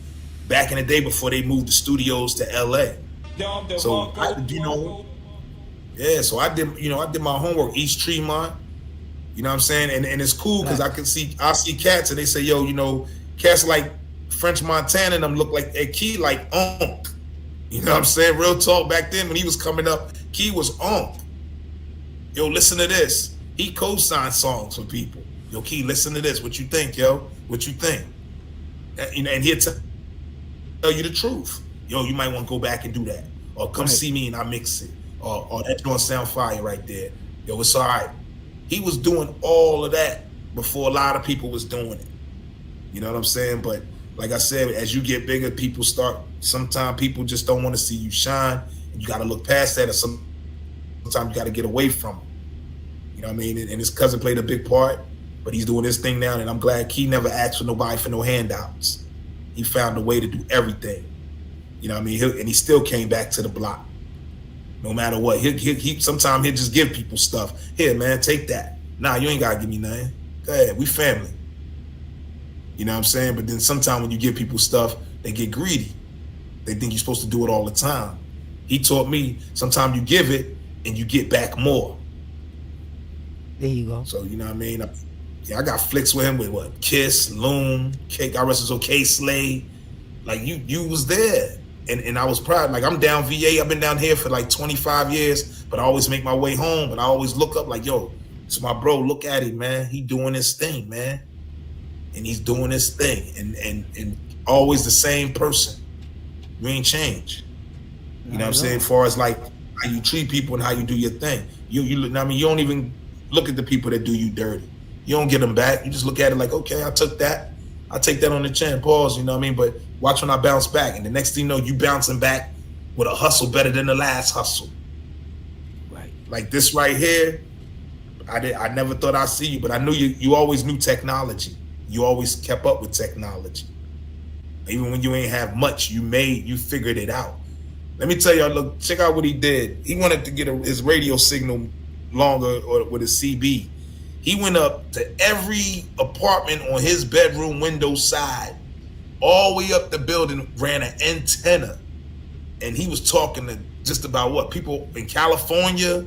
back in the day before they moved the studios to LA. So I did my homework. East Tremont, you know what I'm saying? And it's cool because I see cats and they say, yo, cats like French Montana and them look like a Key like Unc. You know what I'm saying? Real talk, back then when he was coming up, Key was Unc. Yo, listen to this. He co-signed songs for people. Yo, Key, listen to this. What you think, yo? What you think? And he'll tell you the truth. Yo, you might want to go back and do that. Or come see me and I mix it. Or that's gonna sound fire right there. Yo, it's all right. He was doing all of that before a lot of people was doing it. You know what I'm saying? But like I said, as you get bigger, sometimes people just don't want to see you shine. And you got to look past that, or sometimes you got to get away from them. You know what I mean? And his cousin played a big part, but he's doing his thing now. And I'm glad he never asked for nobody for no handouts. He found a way to do everything. You know what I mean? And he still came back to the block. No matter what. Sometimes he'll just give people stuff. Here, man, take that. Nah, you ain't got to give me nothing. Go ahead. We family. You know what I'm saying? But then sometimes when you give people stuff, they get greedy. They think you're supposed to do it all the time. He taught me sometimes you give it and you get back more. There you go. So, you know what I mean? I got flicks with him with what? Kiss, Loon, God rest his soul, K-Slade. Like you was there. And I was proud. Like I'm down VA. I've been down here for like 25 years, but I always make my way home. And I always look up like, yo, it's my bro. Look at him, man. He doing his thing, man. And he's doing his thing, and always the same person. You ain't changed. You know what I'm saying? As far as like how you treat people and how you do your thing. You don't even look at the people that do you dirty. You don't get them back. You just look at it like, okay, I took that. I take that on the chin, pause, you know what I mean? But watch when I bounce back. And the next thing you know, you bouncing back with a hustle better than the last hustle. Right. Like this right here, I never thought I'd see you, but I knew you always knew technology. You always kept up with technology. Even when you ain't have much, you figured it out. Let me tell y'all, look, check out what he did. He wanted to get his radio signal longer or with his CB. He went up to every apartment on his bedroom window side, all the way up the building, ran an antenna. And he was talking to just about what? People in California.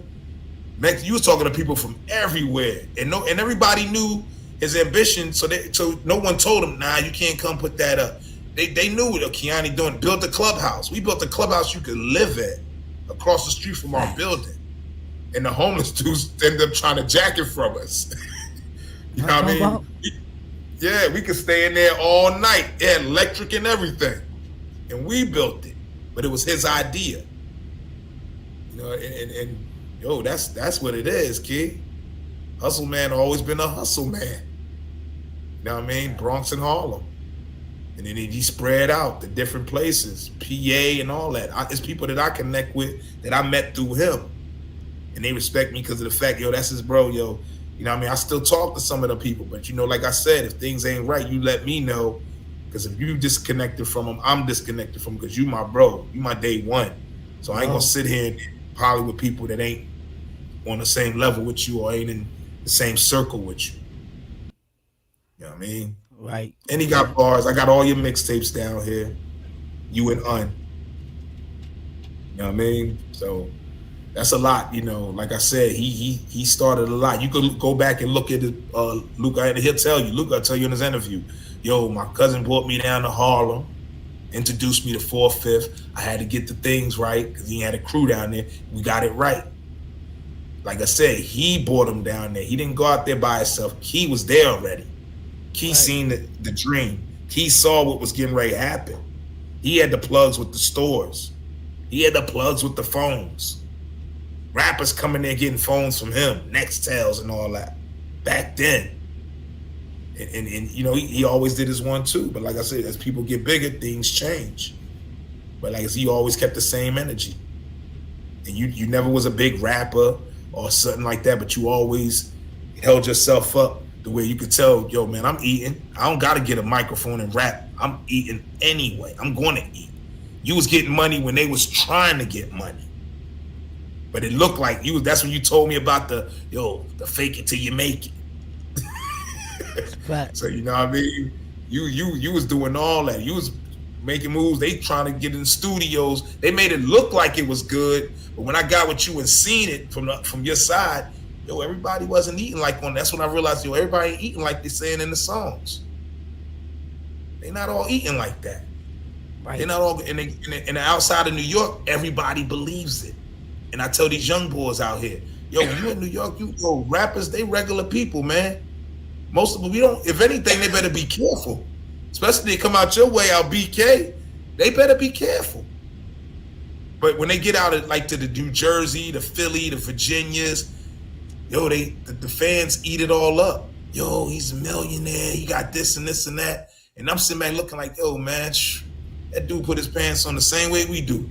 You was talking to people from everywhere. And everybody knew his ambition, so no one told him, nah, you can't come put that up. They knew what Kiani doing. Built a clubhouse. We built a clubhouse you could live at across the street from our building. And the homeless dudes ended up trying to jack it from us. You know what I mean? Yeah, we could stay in there all night. It had electric and everything. And we built it. But it was his idea. You know, and yo, that's what it is, kid. Hustle man always been a hustle man. You know what I mean? Bronx and Harlem. And then he spread out to different places, PA and all that. It's people that I connect with that I met through him. And they respect me because of the fact, yo, that's his bro, yo. You know what I mean? I still talk to some of the people, but you know, like I said, if things ain't right, you let me know. Because if you disconnected from them, I'm disconnected from them because you my bro. You my day one. So I ain't going to sit here and poly with people that ain't on the same level with you or ain't in the same circle with you. You know what I mean? Right. And he got bars. I got all your mixtapes down here. You and Un. You know what I mean? So That's a lot, you know. Like I said, he started a lot. You could go back and look at it, Luke. He'll tell you. Luke, I'll tell you in his interview. Yo, my cousin brought me down to Harlem, introduced me to 4th, 5th. I had to get the things right because he had a crew down there. We got it right. Like I said, he brought him down there. He didn't go out there by himself. He was there already. He seen the dream. He saw what was getting ready to happen. He had the plugs with the stores. He had the plugs with the phones. Rappers coming there getting phones from him, Nextels and all that. Back then. And you know, he always did his 1-2. But like I said, as people get bigger, things change. But like I said, he always kept the same energy. And you never was a big rapper or something like that, but you always held yourself up the way you could tell, yo, man, I'm eating. I don't got to get a microphone and rap. I'm eating anyway. I'm going to eat. You was getting money when they was trying to get money. But it looked like you. That's when you told me about the fake it till you make it. Right. So you know what I mean? You was doing all that. You was making moves. They trying to get in studios. They made it look like it was good. But when I got with you and seen it from your side, yo, everybody wasn't eating like on. That's when I realized, yo, everybody ain't eating like they saying in the songs. They not all eating like that. Right. They're not all in the outside of New York. Everybody believes it. And I tell these young boys out here, yo, when you in New York, rappers, they regular people, man. Most of them, we don't. If anything, they better be careful. Especially they come out your way, out BK, they better be careful. But when they get out of like to the New Jersey, the Philly, the Virginias, yo, the fans eat it all up. Yo, he's a millionaire. He got this and this and that. And I'm sitting back looking like, yo, man, that dude put his pants on the same way we do.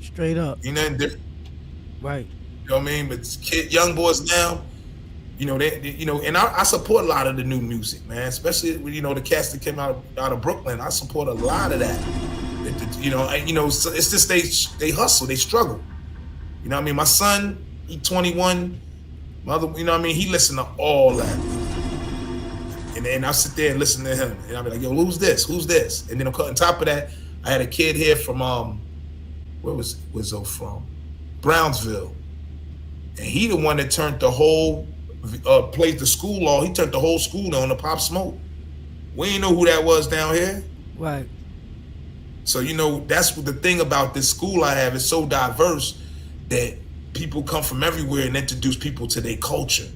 Straight up. Ain't nothing different. Right. You know what I mean? But young boys now, you know, and I support a lot of the new music, man. Especially you know the cast that came out of Brooklyn. I support a lot of that. It's just they hustle, they struggle. You know what I mean? My son, he 21. Mother, you know what I mean? He listened to all that. And then I sit there and listen to him, and I'll be like, yo, who's this? Who's this? And then on top of that, I had a kid here from where was Wizzo from? Brownsville. And he the one that turned the whole played the school law. He turned the whole school on to Pop Smoke. We ain't know who that was down here. Right. So, you know, that's what the thing about this school I have. It's so diverse that people come from everywhere and introduce people to their culture.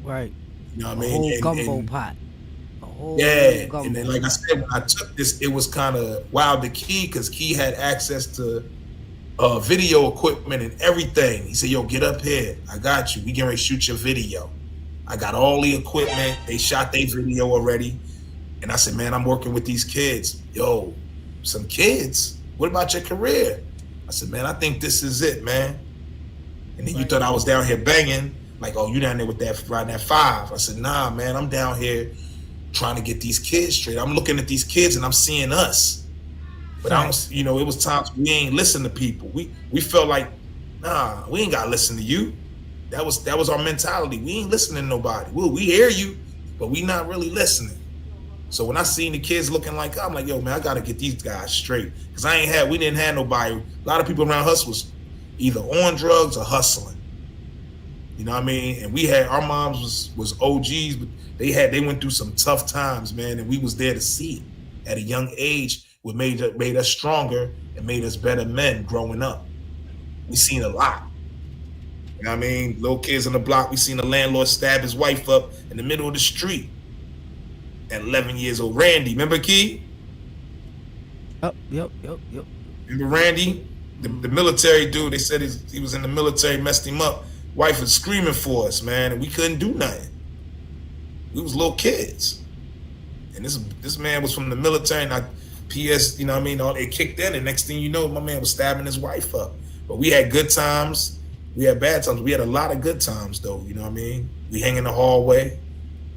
Right. You know what I A mean? whole And gumbo pot. A whole gumbo and then like I said, when I took this, it was kind of wild to Key because Key had access to video equipment and everything. He said, yo, get up here. I got you. We getting ready to shoot your video. I got all the equipment. They shot their video already. And I said, man, I'm working with these kids. Yo, some kids? What about your career? I said, man, I think this is it, man. And then you thought I was down here banging. Like, oh, you down there with that riding that 5. I said, nah, man, I'm down here trying to get these kids straight. I'm looking at these kids and I'm seeing us. But I don't, you know, it was times we ain't listen to people. We felt like, nah, we ain't gotta listen to you. That was our mentality. We ain't listening to nobody. We hear you, but we not really listening. So when I seen the kids looking like, I'm like, yo, man, I gotta get these guys straight. Cause we didn't have nobody. A lot of people around us was either on drugs or hustling. You know what I mean? And we had, our moms was OGs, but they went through some tough times, man. And we was there to see it at a young age. What made us stronger and made us better men growing up. We seen a lot. You know what I mean? Little kids on the block, we seen the landlord stab his wife up in the middle of the street at 11 years old. Randy, remember Key? Yep. Remember Randy? The military dude, they said he was in the military, messed him up. Wife was screaming for us, man, and we couldn't do nothing. We was little kids. And this man was from the military, and PS, you know what I mean? It kicked in, and next thing you know, my man was stabbing his wife up. But we had good times. We had bad times. We had a lot of good times, though. You know what I mean? We hang in the hallway.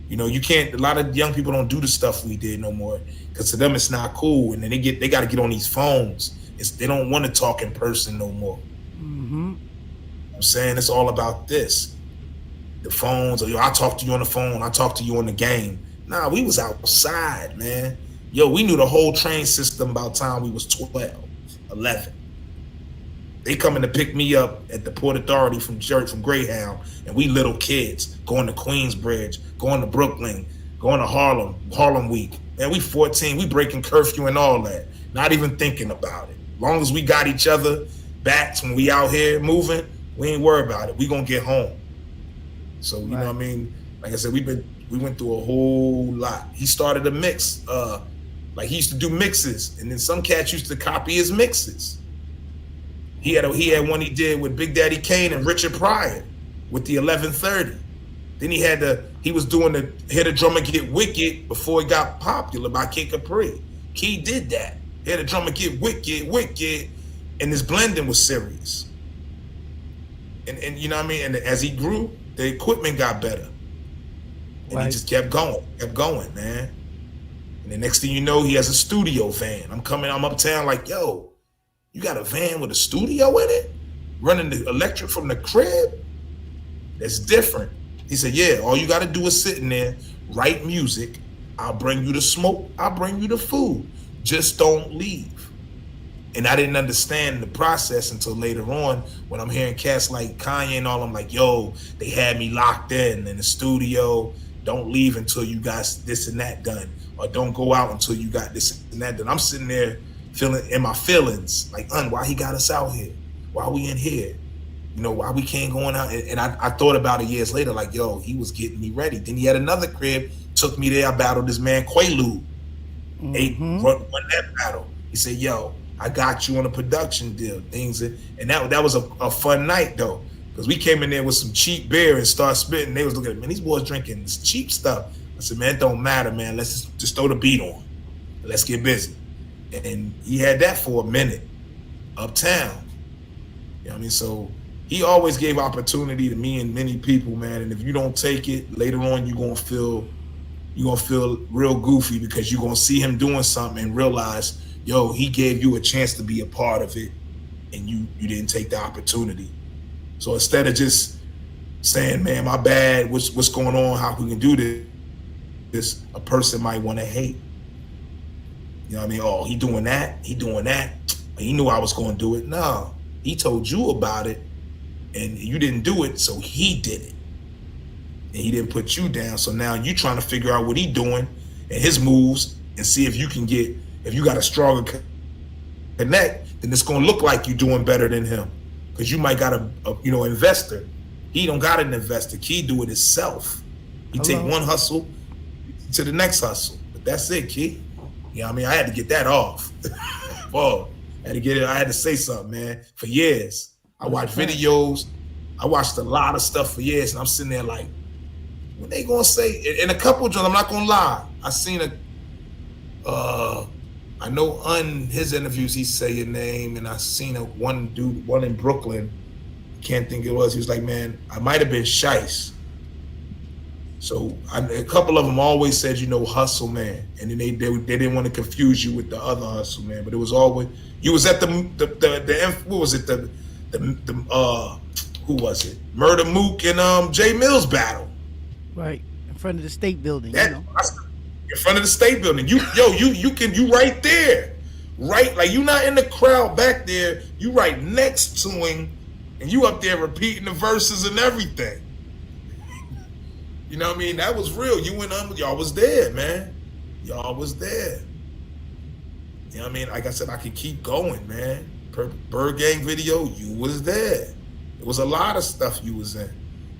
You know, a lot of young people don't do the stuff we did no more because to them it's not cool. And then they got to get on these phones. They don't want to talk in person no more. Mm-hmm. I'm saying it's all about this. The phones, or yo, I talk to you on the phone. I talk to you on the game. Nah, we was outside, man. Yo, we knew the whole train system by the time we was 12, 11. They coming to pick me up at the Port Authority from church, from Greyhound, and we little kids going to Queensbridge, going to Brooklyn, going to Harlem Week. Man, we 14, we breaking curfew and all that. Not even thinking about it. As long as we got each other backs when we out here moving, we ain't worried about it. We gonna get home. So, you know what I mean? Like I said, we went through a whole lot. He started a mix, like he used to do mixes, and then some cats used to copy his mixes. He had one he did with Big Daddy Kane and Richard Pryor with the 1130. Then he was doing the Hit a Drummer Get Wicked before it got popular by Kid Capri. Key did that. Hit a Drummer Get Wicked, and his blending was serious. And you know what I mean? And as he grew, the equipment got better. And he just kept going, man. And the next thing you know, he has a studio van. I'm uptown like, yo, you got a van with a studio in it? Running the electric from the crib? That's different. He said, yeah, all you got to do is sit in there, write music. I'll bring you the smoke. I'll bring you the food. Just don't leave. And I didn't understand the process until later on when I'm hearing cats like Kanye and all. I'm like, yo, they had me locked in the studio. Don't leave until you got this and that done. Or don't go out until you got this and that done. I'm sitting there feeling in my feelings, like, why he got us out here? Why we in here? You know, why we can't go on out? And I thought about it years later, like, yo, he was getting me ready. Then he had another crib, took me there. I battled this man, Quaalude. Won that battle. He said, yo, I got you on a production deal. And that was a fun night, though, because we came in there with some cheap beer and started spitting. They was looking at me, man, these boys drinking this cheap stuff. I said, man, it don't matter, man. Let's just throw the beat on. Let's get busy. And he had that for a minute uptown. You know what I mean? So he always gave opportunity to me and many people, man. And if you don't take it, later on you're gonna feel real goofy, because you're gonna see him doing something and realize, yo, he gave you a chance to be a part of it and you didn't take the opportunity. So instead of just saying, man, my bad, what's going on, how we can do this, a person might want to hate. You know what I mean? Oh, he doing that. He knew I was going to do it. No, he told you about it and you didn't do it, so he did it. And he didn't put you down. So now you trying to figure out what he doing and his moves and see if you got a stronger connect, then it's going to look like you doing better than him. Because you might got a investor. He don't got an investor. Key do it himself. He take one hustle to the next hustle. But that's it, Key. You know what I mean? I had to get that off. Whoa. I had to say something, man. For years. I watched videos. I watched a lot of stuff for years, and I'm sitting there like, what they gonna say? In a couple of joints, I'm not gonna lie. I seen I know on his interviews he say your name, and I seen one in Brooklyn. I can't think it was. He was like, man, I might have been Shice. So a couple of them always said, hustle man, and then they didn't want to confuse you with the other hustle man, but it was always you was at the what was it who was it? Murder Mook and Jay Mills battle. Right in front of the state building. In front of the state building. You right there, right? Like you not in the crowd back there. You right next to him, and you up there repeating the verses and everything. You know what I mean? That was real. You went on, y'all was there, man. Y'all was there. You know what I mean? Like I said, I could keep going, man. Bird Gang video, you was there. It was a lot of stuff you was in.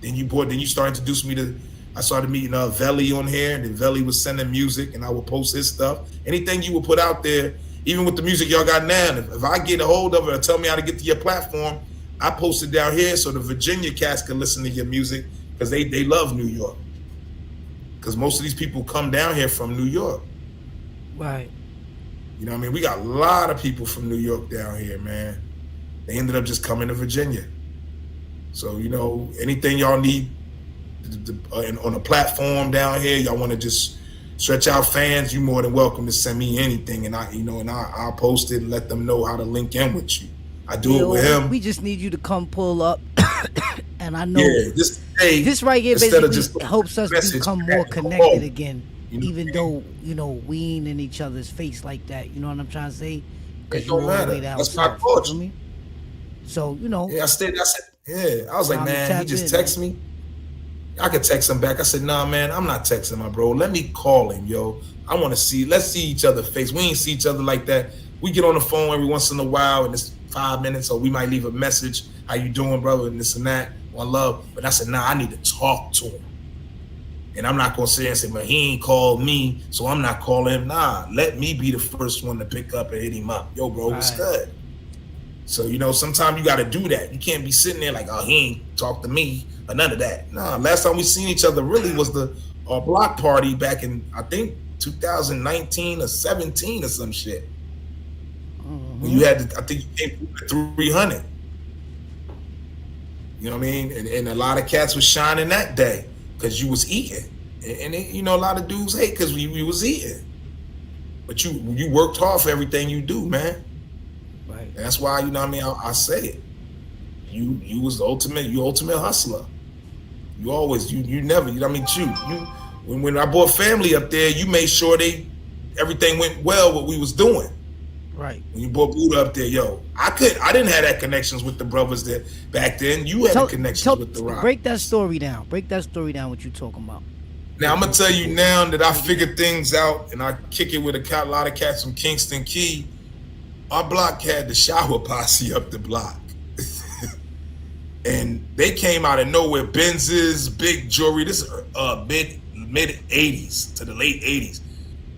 Then you started to introduce me to, I started meeting Veli on here, and then Veli was sending music, and I would post his stuff. Anything you would put out there, even with the music y'all got now, if I get a hold of it or tell me how to get to your platform, I post it down here so the Virginia cats can listen to your music, because they love New York. Because most of these people come down here from New York. Right. You know what I mean? We got a lot of people from New York down here, man. They ended up just coming to Virginia. So, anything y'all need on a platform down here, y'all want to just stretch out fans, you more than welcome to send me anything, and I'll post it and let them know how to link in with you. I do it with him. We just need you to come pull up. And I know this right here basically helps us become more connected again, even though, we ain't in each other's face like that. You know what I'm trying to say? Because it don't matter. That's my approach. So, you know. Yeah, I said, yeah. I was like, Time to man, he tap just in, texted me. I could text him back. I said, nah, man, I'm not texting my bro. Let me call him, yo. I want to see. Let's see each other face. We ain't see each other like that. We get on the phone every once in a while, and it's 5 minutes, or we might leave a message. How you doing, brother? And this and that. One love. But I said, nah, I need to talk to him. And I'm not going to sit and say, man, he ain't called me, so I'm not calling him. Nah, let me be the first one to pick up and hit him up. Yo, bro, what's good? So, you know, sometimes you got to do that. You can't be sitting there like, oh, he ain't talked to me or none of that. Nah, last time we seen each other really was the block party back in, I think, 2019 or 17 or some shit. When you had, I think you came through 300. You know what I mean? And a lot of cats was shining that day because you was eating. And you know, a lot of dudes hate because we was eating. But you worked hard for everything you do, man. Right. And that's why, you know what I mean, I say it. You was the ultimate hustler. You always, you never, you know what I mean, when I brought family up there, you made sure everything went well what we was doing. Right. When you brought Buddha up there, yo, I didn't have that connections with the brothers that back then. You had the connections with the rock. Break that story down. What you talking about. Now I'm gonna tell you now that I figured things out and I kick it with a lot of cats from Kingston Key. Our block had the shower posse up the block. And they came out of nowhere, Benzes, big jewelry. This is mid 80s to the late 80s.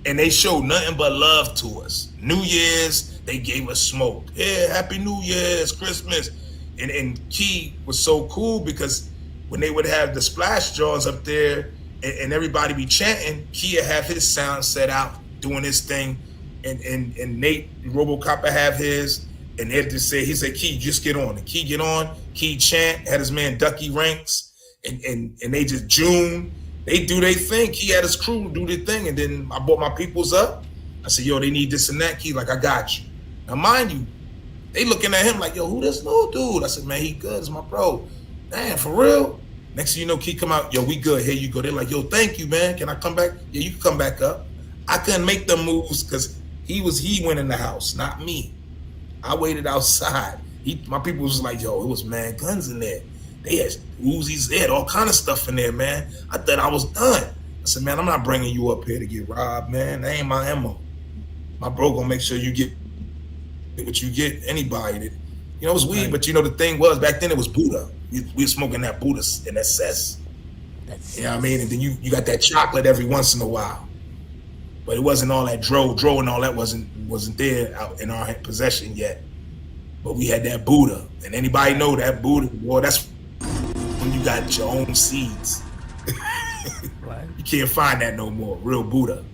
And they showed nothing but love to us. New Year's, they gave us smoke. Yeah, Happy New Year's, Christmas. And Key was so cool because when they would have the splash jaws up there and everybody be chanting, Key would have his sound set out, doing his thing. And Nate, RoboCop would have his. And they'd just say, he said, Key, just get on. And Key get on, Key chant, had his man Ducky Ranks. And they just June. They do their thing. He had his crew do their thing. And then I brought my peoples up. I said, yo, they need this and that. Key, like, I got you. Now, mind you, they looking at him like, yo, who this little dude? I said, man, he good. It's my bro. Damn, for real? Next thing you know, Key come out, yo, we good. Here you go. They're like, yo, thank you, man. Can I come back? Yeah, you can come back up. I couldn't make them moves because he went in the house, not me. I waited outside. My people was like, yo, it was man guns in there. They had Uzis, they had all kind of stuff in there, man. I thought I was done. I said, man, I'm not bringing you up here to get robbed, man. That ain't my MO. My bro gonna make sure you get what you get, anybody. That, you know, it was weed, but you know, the thing was, back then it was Buddha. We were smoking that Buddha and that cess. You know what I mean? And then you got that chocolate every once in a while. But it wasn't all that dro and all that wasn't there out in our possession yet. But we had that Buddha. And anybody know that Buddha, boy, that's when you got your own seeds. Right. You can't find that no more, real Buddha.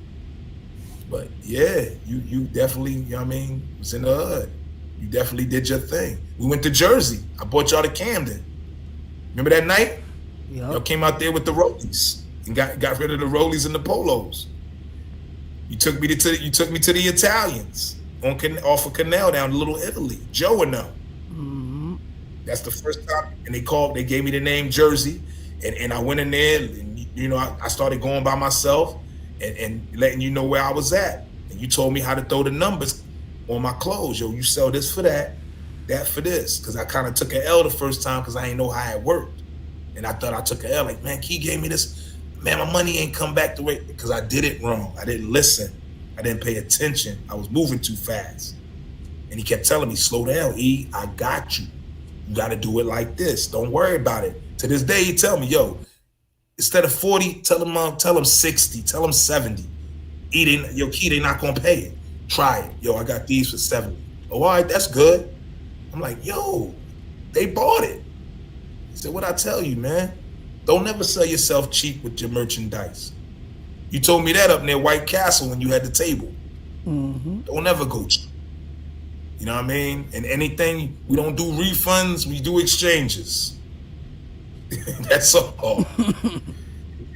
But yeah, you definitely, you know what I mean, was in the hood. You definitely did your thing. We went to Jersey. I brought y'all to Camden. Remember that night? Yep. Y'all came out there with the rollies and got rid of the rollies and the polos. You took me to the Italians off of Canal down to Little Italy. Joe and them. Mm-hmm. That's the first time, and they gave me the name Jersey, and I went in there, and you know, I started going by myself and letting you know where I was at, and you told me how to throw the numbers on my clothes. Yo, you sell this for that for this, because I kind of took an L the first time because I didn't know how it worked, and I thought I took an L. Like, man, Key gave me this. Man, my money ain't come back the way, because I did it wrong. I didn't listen. I didn't pay attention. I was moving too fast. And he kept telling me, slow down, E, I got you. You got to do it like this. Don't worry about it. To this day, he tell me, yo, instead of 40, tell him 60, tell him 70. Key, they not going to pay it. Try it. Yo, I got these for 70. Oh, all right, that's good. I'm like, yo, they bought it. He said, what I tell you, man? Don't never sell yourself cheap with your merchandise. You told me that up near White Castle when you had the table. Mm-hmm. Don't ever go cheap. You know what I mean? And anything, we don't do refunds, we do exchanges. That's all.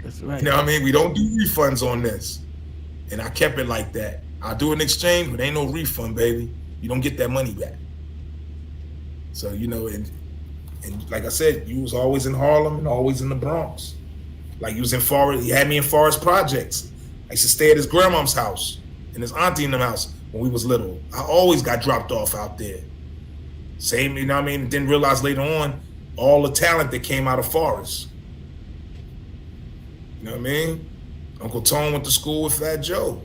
That's right. You know what I mean? We don't do refunds on this. And I kept it like that. I'll do an exchange, but ain't no refund, baby. You don't get that money back. So, you know, and like I said, you was always in Harlem and always in the Bronx. Like you was in Forest, he had me in Forest Projects. I used to stay at his grandmom's house and his auntie in the house when we was little. I always got dropped off out there. Same, you know what I mean? Didn't realize later on all the talent that came out of Forest. You know what I mean? Uncle Tone went to school with Fat Joe.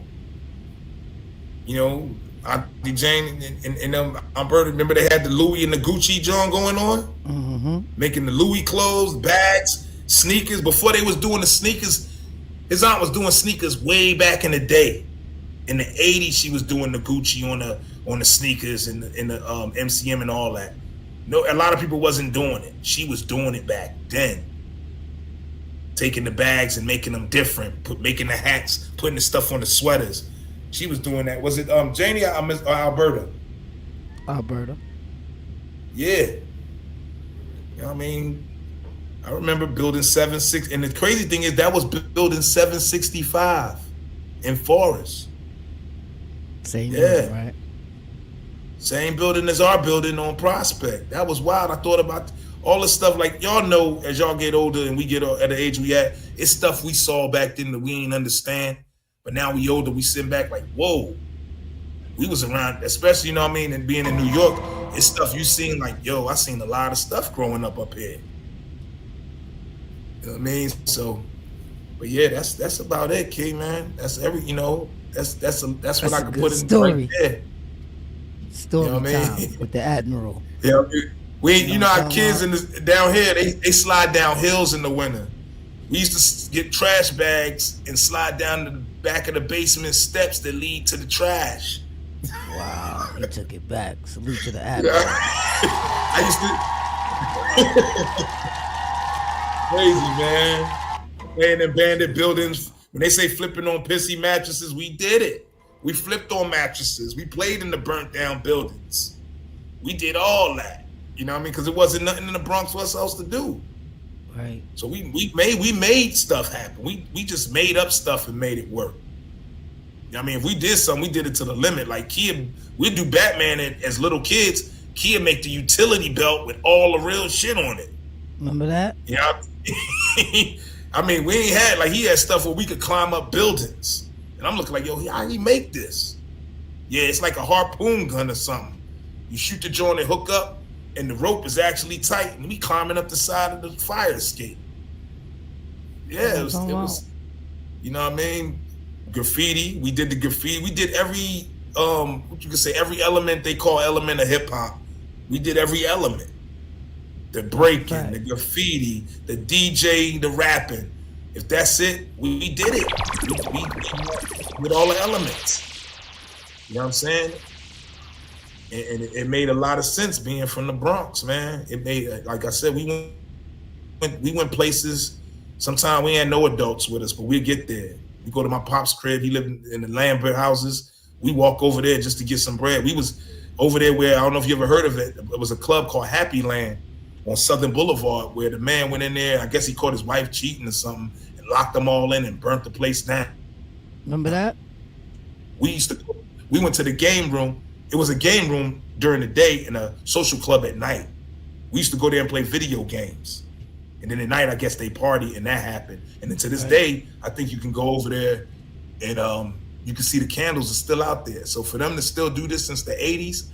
You know, Auntie Jane and Alberta, remember they had the Louis and the Gucci John going on? Mm-hmm. Making the Louis clothes, bags, sneakers. Before they was doing the sneakers, his aunt was doing sneakers way back in the day. In the 80s, she was doing the Gucci on the sneakers and the MCM and all that. No, a lot of people wasn't doing it. She was doing it back then. Taking the bags and making them different, making the hats, putting the stuff on the sweaters. She was doing that. Was it Janie or Alberta? Alberta. Yeah. You know what I mean? I remember building 76, and the crazy thing is that was building 765 in Forest. Same building, right? Same building as our building on Prospect. That was wild. I thought about all this stuff. Like, y'all know, as y'all get older and we get at the age we at, it's stuff we saw back then that we ain't understand. But now we older, we sit back like, whoa. We was around, especially, you know what I mean, and being in New York, it's stuff you seen like, yo, I seen a lot of stuff growing up here. You know what I mean? So, but yeah, that's about it, kid, man. That's every, you know, that's what I can put in right there. Story, you know what I mean? With the Admiral. Yeah, you know our kids down here, they slide down hills in the winter. We used to get trash bags and slide down the back of the basement steps that lead to the trash. Wow, he took it back. Salute to the Admiral. I used to crazy, man. Playing in bandit buildings. When they say flipping on pissy mattresses, we did it. We flipped on mattresses. We played in the burnt down buildings. We did all that. You know what I mean? Because it wasn't nothing in the Bronx for us else to do. Right. So we made stuff happen. We just made up stuff and made it work. I mean, if we did something, we did it to the limit. Like Kia, we'd do Batman as little kids. Kia make the utility belt with all the real shit on it. Remember that? Yeah. I mean, we ain't had, like, he had stuff where we could climb up buildings. And I'm looking like, yo, how he make this? Yeah, it's like a harpoon gun or something. You shoot the joint and hook up, and the rope is actually tight, and we climbing up the side of the fire escape. Yeah, it was, you know what I mean? Graffiti. We did the graffiti. We did every, what you could say, every element they call element of hip hop. We did every element. The breaking, the graffiti, the DJ, the rapping. If that's it, we did it. We with all the elements. You know what I'm saying? And it made a lot of sense being from the Bronx, man. It made, like I said, we went places. Sometimes we had no adults with us, but we'd get there. We go to my pop's crib. He lived in the Lambert houses. We walk over there just to get some bread. We was over there where, I don't know if you ever heard of it. It was a club called Happy Land on Southern Boulevard, where the man went in there. I guess he caught his wife cheating or something and locked them all in and burnt the place down. Remember that? We went to the game room. It was a game room during the day and a social club at night. We used to go there and play video games. And then at night, I guess they party, and that happened. And then to this day, I think you can go over there and you can see the candles are still out there. So for them to still do this since the 80s,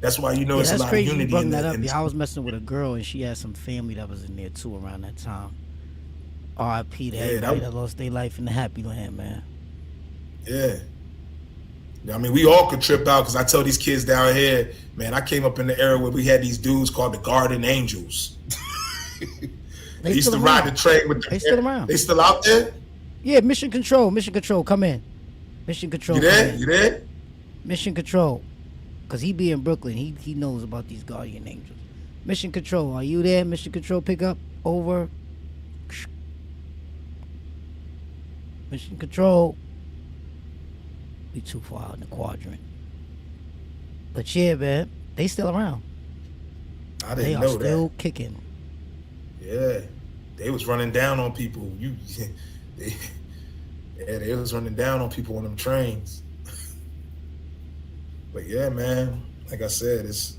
that's why you know it's a lot of unity. You brought that up. Yeah, I was messing with a girl, and she had some family that was in there too around that time. R.I.P. to everybody that lost their life in the Happy Land, man. Yeah. I mean, we all could trip out because I tell these kids down here, man, I came up in the era where we had these dudes called the Garden Angels. They used to ride the train with They still around. They still out there? Yeah, Mission Control, come in. Mission Control. You there? You there? Mission Control. Because he be in Brooklyn. He knows about these guardian angels. Mission Control, are you there? Mission Control, pick up. Over. Mission Control. We too far out in the quadrant. But yeah, man, they still around. I didn't know that. They are still kicking. Yeah. They was running down on people. They was running down on people on them trains. But yeah, man, like I said, it's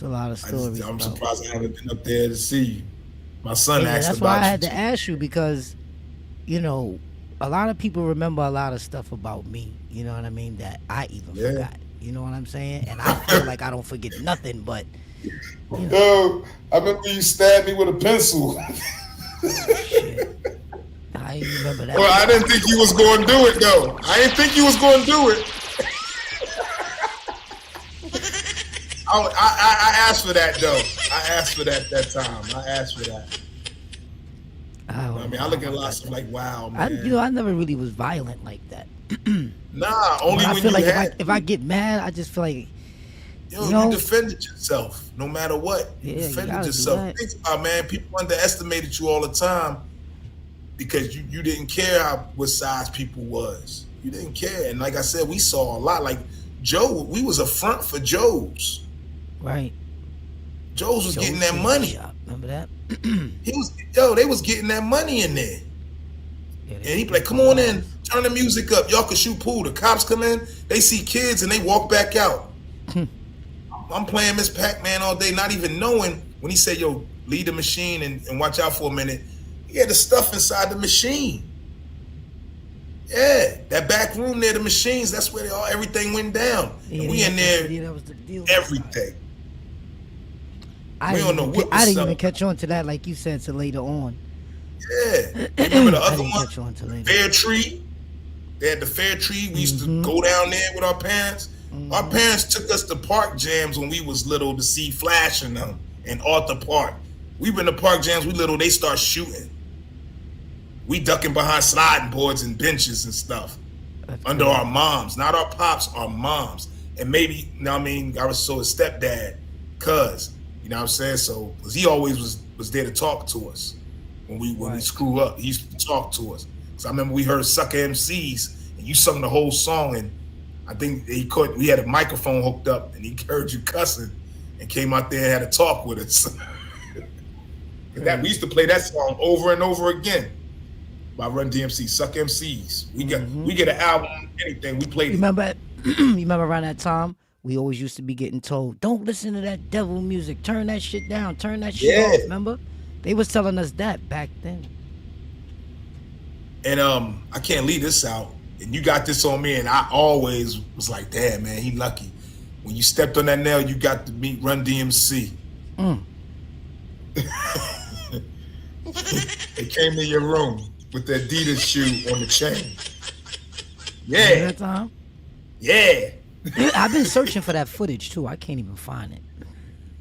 a lot of stories. I'm surprised I haven't been up there to see you. My son asked about you. That's why I had to ask you, because, you know, a lot of people remember a lot of stuff about me, you know what I mean, that I even forgot. You know what I'm saying? And I feel like I don't forget nothing, but Yo, I remember you stabbed me with a pencil. shit. I remember that. Well, I didn't think you was going to do it, though. I didn't think you was going to do it. I asked for that, though. I asked for that time. I asked for that. I mean, I look at a lot of stuff like, wow, man. I never really was violent like that. Nah, only I when feel you like had. if I get mad, I just feel like, You defended yourself no matter what. You defended yourself. Think about, man, people underestimated you all the time because you didn't care what size people was. You didn't care. And like I said, we saw a lot. Like Joe, we was a front for Joe's. Right. Joe's was getting that money. Shop. Remember that? They was getting that money in there. And he be like, come on in, turn the music up. Y'all can shoot pool. The cops come in, they see kids and they walk back out. I'm playing Miss Pac-Man all day, not even knowing when he said, yo, leave the machine and watch out for a minute. He had the stuff inside the machine. Yeah, that back room there, the machines, that's where everything went down. And we in there, that was the deal. everything. I didn't even catch on to that, like you said, till later on. Yeah. Remember the other one? Catch on to later. Fair Tree. They had the Fair Tree. We used to go down there with our parents. Our parents took us to park jams when we was little to see Flash and them and Arthur Park. We been to park jams, we little, they start shooting. We ducking behind sliding boards and benches and stuff. Under our moms, not our pops, our moms. And maybe, I was so his stepdad, cuz, you know what I'm saying? So, because he always was there to talk to us when we screw up. He used to talk to us. So I remember we heard Sucker MCs and you sung the whole song, and I think we had a microphone hooked up and he heard you cussing and came out there and had a talk with us. We used to play that song over and over again by Run DMC, Suck MCs. We get an album, anything, we played it. Remember around that time, we always used to be getting told, don't listen to that devil music, turn that shit down, turn that shit off, remember? They was telling us that back then. And I can't leave this out. And you got this on me, and I always was like, damn, man, he lucky. When you stepped on that nail, you got to meet Run DMC. They came in your room with the Adidas shoe on the chain. Yeah. That time? Yeah. I've been searching for that footage, too. I can't even find it.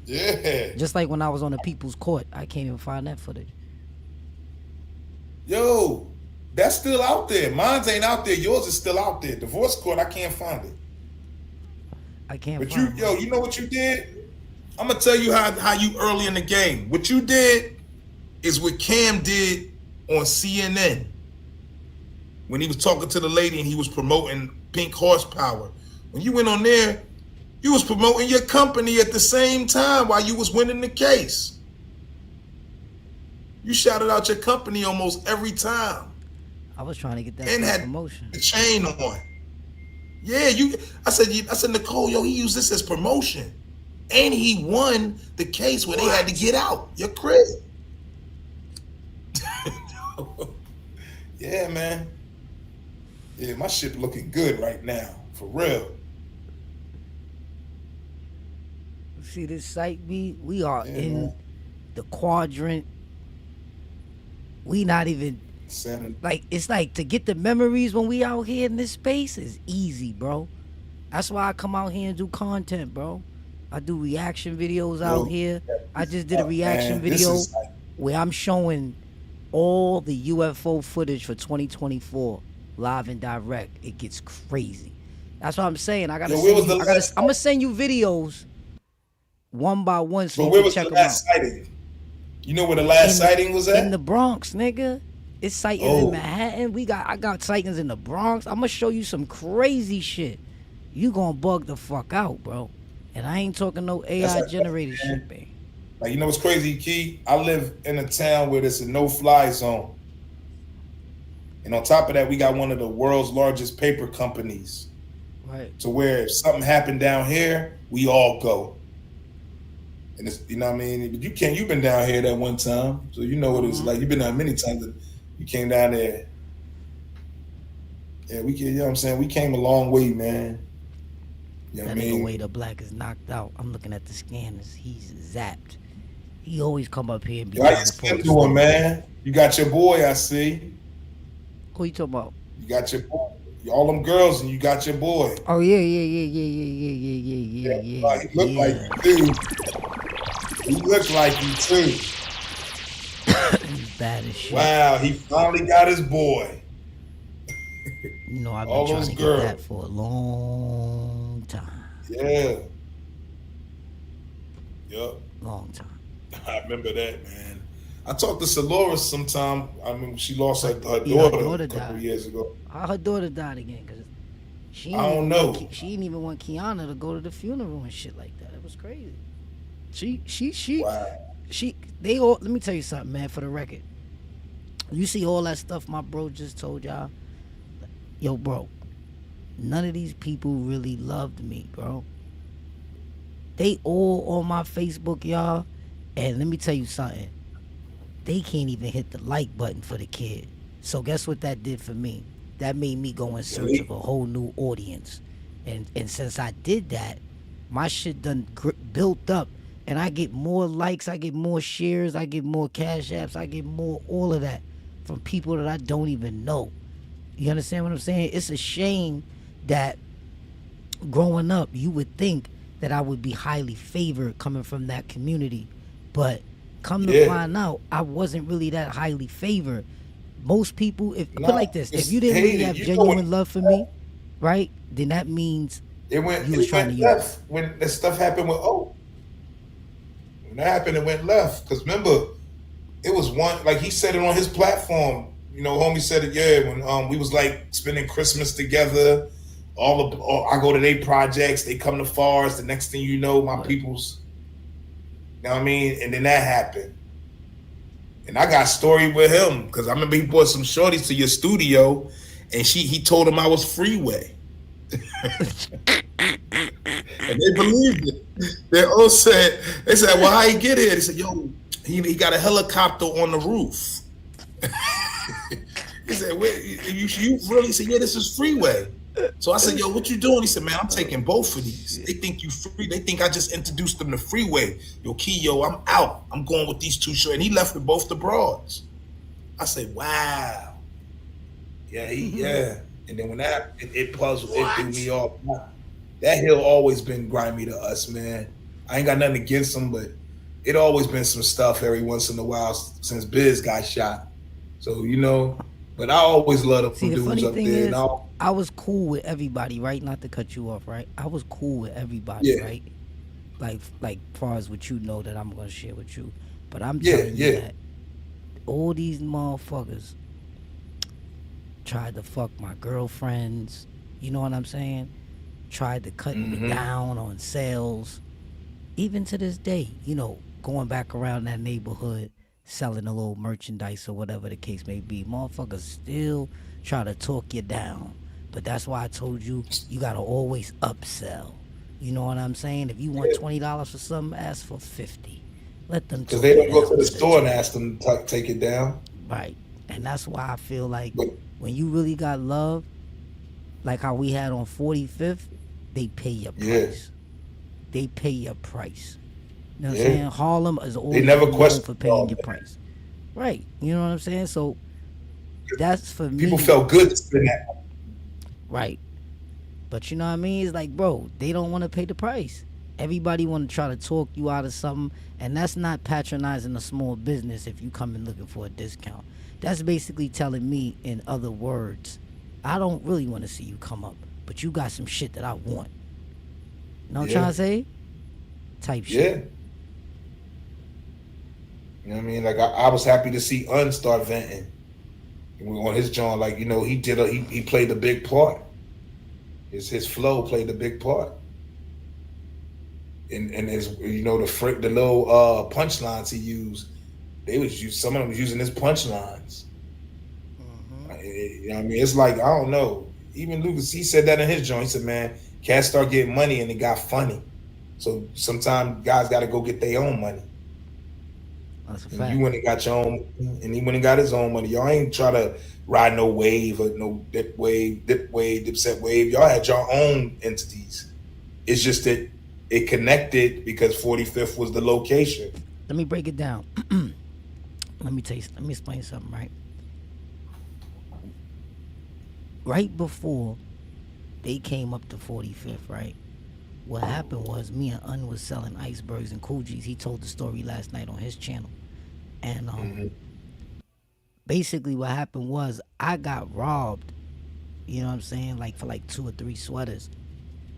Yeah. Just like when I was on the People's Court, I can't even find that footage. Yo, that's still out there. Mine's ain't out there. Yours is still out there. Divorce Court, I can't find it. I can't but find it. You know what you did? I'm going to tell you how you early in the game. What you did is what Cam did on CNN when he was talking to the lady and he was promoting Pink Horsepower. When you went on there, you was promoting your company at the same time while you was winning the case. You shouted out your company almost every time. I was trying to get that and had promotion. The chain on. Yeah, I said, Nicole, yo, he used this as promotion. And he won the case where they had to get out your crib. Yeah, man. Yeah, my shit looking good right now, for real. See this site, we are in the quadrant. We not even like, it's like to get the memories when we out here in this space is easy, bro. That's why I come out here and do content, bro. I do reaction videos out here. I just did a reaction video where I'm showing all the UFO footage for 2024 live and direct. It gets crazy. That's what I'm saying. I'm gonna send you videos one by one so you can check them out. Sighting? You know where the last sighting was at? In the Bronx, nigga. It's sightings in Manhattan. I got sightings in the Bronx. I'm gonna show you some crazy shit. You gonna bug the fuck out, bro. And I ain't talking no AI generated shit, man. Like, you know what's crazy, Key? I live in a town where there's a no-fly zone. And on top of that, we got one of the world's largest paper companies. Right. To where if something happened down here, we all go. And it's, you know what I mean? You've been down here that one time, so you know what it's like. You've been down many times. You came down there. Yeah, you know what I'm saying? We came a long way, man. That nigga Wader Black is knocked out. I'm looking at the scanners. He's zapped. He always come up here and be trying to pull to him, man. You got your boy, I see. Who you talking about? You got your boy. All them girls, and you got your boy. Oh yeah. He look like you too. He look like you too. He's bad as shit. Wow, he finally got his boy. You know, I've been trying to get that for a long time. Yeah. Yup. Long time. I remember that, man. I talked to Soloris sometime. I mean, she lost her daughter a couple years ago. How her daughter died again? Cause she I don't know. She didn't even want Kiana to go to the funeral and shit like that. It was crazy. They all. Let me tell you something, man. For the record, you see all that stuff my bro just told y'all. Yo, bro, none of these people really loved me, bro. They all on my Facebook, y'all. And let me tell you something. They can't even hit the like button for the kid. So guess what that did for me? That made me go in search of a whole new audience. And since I did that, my shit done built up. And I get more likes, I get more shares, I get more cash apps, I get more all of that from people that I don't even know. You understand what I'm saying? It's a shame that growing up, you would think that I would be highly favored coming from that community. But come to find out, I wasn't really that highly favored. Most people, put it like this, if you didn't really have genuine love for me, right, then that means you was trying to use. When the stuff happened with when that happened, it went left. Because remember, it was one, like he said it on his platform. You know, homie said it, when we was like spending Christmas together. I go to their projects, they come to Forest. The next thing you know, my people's, you know what I mean? And then that happened. And I got a story with him because I remember he brought some shorties to your studio and he told him I was Freeway. And they believed it. They said, well, how he get here? They said, yo, he got a helicopter on the roof. He said, wait, you really? He said, yeah, this is Freeway. So I said, yo, what you doing? He said, man, I'm taking both of these. They think you free. They think I just introduced them to Freeway. Yo, Key, I'm out. I'm going with these two shorts. And he left with both the broads. I said, wow. Yeah, yeah. And then when that, it puzzled, it threw me off. That hill always been grimy to us, man. I ain't got nothing against him, but it always been some stuff every once in a while since Biz got shot. So, you know, but I always loved them dudes up there. I was cool with everybody, right? Not to cut you off, right? I was cool with everybody, right? Like far as what you know that I'm gonna share with you. But I'm telling you that all these motherfuckers tried to fuck my girlfriends, you know what I'm saying? Tried to cut me down on sales. Even to this day, you know, going back around that neighborhood, selling a little merchandise or whatever the case may be, motherfuckers still try to talk you down. But that's why I told you, you gotta always upsell. You know what I'm saying? If you want $20 for something, ask for 50. Let them. Because they don't go to the store and ask them to take it down. Right, and that's why I feel like when you really got love, like how we had on 45th, they pay your price. They pay your price. You know what I'm saying? Harlem is always known for paying your price. Right. You know what I'm saying? So that's for me. People felt good to spend that. Right. But you know what I mean? It's like, bro, they don't want to pay the price. Everybody want to try to talk you out of something, and that's not patronizing a small business if you come in looking for a discount. That's basically telling me, in other words, I don't really want to see you come up, but you got some shit that I want. You know what I'm trying to say? Type shit. You know what I mean? Like I was happy to see Un start venting on his joint. Like, you know, he played a big part. His flow played a big part. And his, you know, the little punchlines he used, some of them was using his punchlines. You know what I mean? It's like, I don't know. Even Lucas, he said that in his joint. He said, man, cats start getting money and it got funny. So sometimes guys got to go get their own money. That's a and fact. you went and got your own, and he went and got his own money. Y'all ain't try to ride no wave or no dipset wave. Y'all had your own entities. It's just that it connected because 45th was the location. Let me break it down. Let me explain something, right? Right before they came up to 45th, right? What happened was me and Un was selling icebergs and Coogis. He told the story last night on his channel. And basically what happened was I got robbed, you know what I'm saying, like for like 2 or 3 sweaters.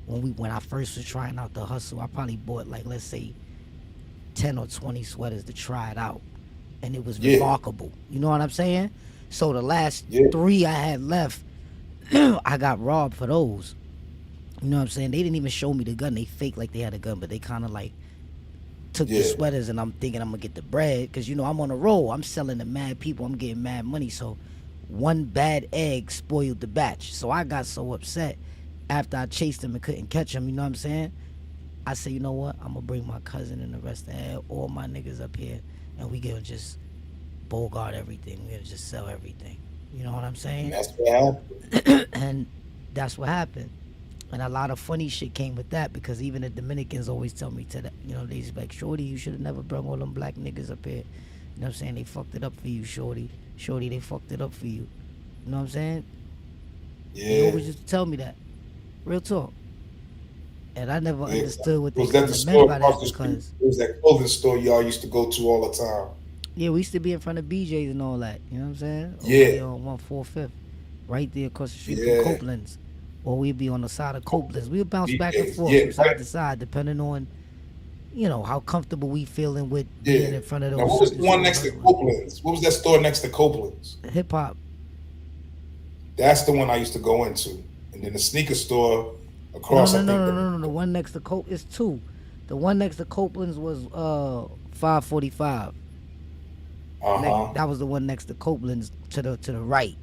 When I first was trying out the hustle, I probably bought like, let's say 10 or 20 sweaters to try it out. And it was remarkable. You know what I'm saying? So the last 3 I had left, I got robbed for those. You know what I'm saying? They didn't even show me the gun. They faked like they had a gun, but they kind of like took the sweaters, and I'm thinking I'm going to get the bread because, you know, I'm on a roll. I'm selling to mad people. I'm getting mad money. So one bad egg spoiled the batch. So I got so upset after I chased him and couldn't catch him. You know what I'm saying? I said, you know what? I'm going to bring my cousin and the rest of all my niggas up here, and we going to just bogart everything. We're going to just sell everything. You know what I'm saying? That's what happened. And that's what happened. And a lot of funny shit came with that because even the Dominicans always tell me to that, you know, they just like, Shorty, you should have never brought all them black niggas up here. You know what I'm saying? They fucked it up for you, Shorty. Shorty, they fucked it up for you. You know what I'm saying? Yeah. They always used to tell me that. Real talk. And I never understood what they was that the meant store by across that the street? because... It was that clothing store y'all used to go to all the time. Yeah, we used to be in front of BJ's and all that. You know what I'm saying? Yeah. On 145th. Right there across the street Yeah. from Copeland's. Or we'd be on the side of Copeland's. We'd bounce back and BJ's. forth Yeah, from side right. to side depending on, you know, how comfortable we feeling with being in front of those. Now, what was the one next to Copeland's? What was that store next to Copeland's? Hip hop. That's the one I used to go into. And then the sneaker store across. No. The one next to Copeland's is 2. The one next to Copeland's was 545. That was the one next to Copeland's to the right.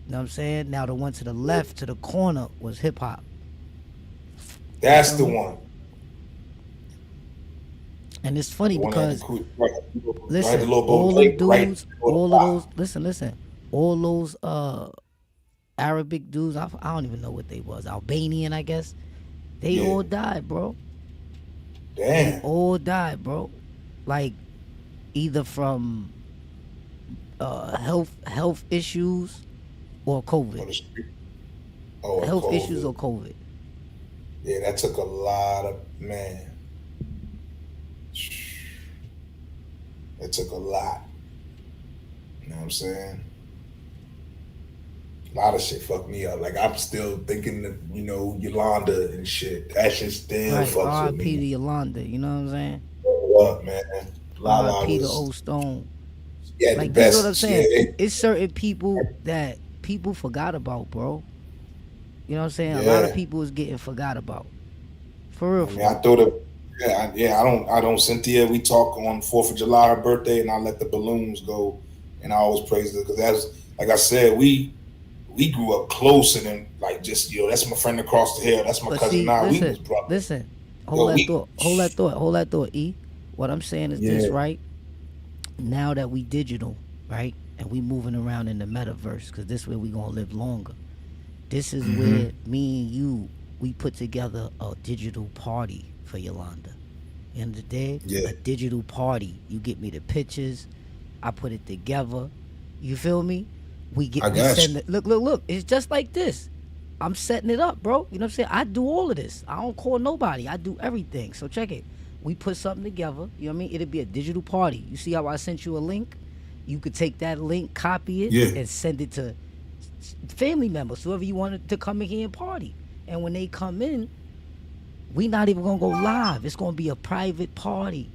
You know what I'm saying? Now the one to the left, to the corner, was hip hop. That's the one. And it's funny because listen, all the dudes, all of those, listen, all those Arabic dudes, I don't even know what they was, Albanian, I guess. They all died, bro. Damn. They all died, bro. Like either from health issues or COVID. Health COVID. issues or COVID. Yeah, that took a lot of, man. It took a lot. You know what I'm saying? A lot of shit fucked me up. Like, I'm still thinking of, you know, Yolanda and shit. That shit still fucks with R.I.P. me. to Yolanda, you know what I'm saying? What, man? R.I.P. to Old Stone. Yeah, like, the best. That's what I'm saying. Yeah. It's certain people that people forgot about, bro. You know what I'm saying? A lot of people is getting forgot about. For real. I thought of, I don't, Cynthia, we talk on 4th of July, her birthday, and I let the balloons go, and I always praise her, because that's, like I said, we grew up close, and then, like, just, yo, that's my friend across the hill, that's my cousin now, we was brothers. Listen, hold that thought, E. What I'm saying is this, right? Now that we digital, right, and we moving around in the metaverse, because this way we gonna live longer. This is where me and you, we put together a digital party for Yolanda. End of the day, a digital party. You get me the pictures, I put it together. You feel me? Look. It's just like this. I'm setting it up, bro. You know what I'm saying? I do all of this. I don't call nobody. I do everything. So check it. We put something together. You know what I mean? It'll be a digital party. You see how I sent you a link? You could take that link, copy it, and send it to family members, whoever you wanted to come in here and party. And when they come in, we not even gonna go live. It's gonna be a private party.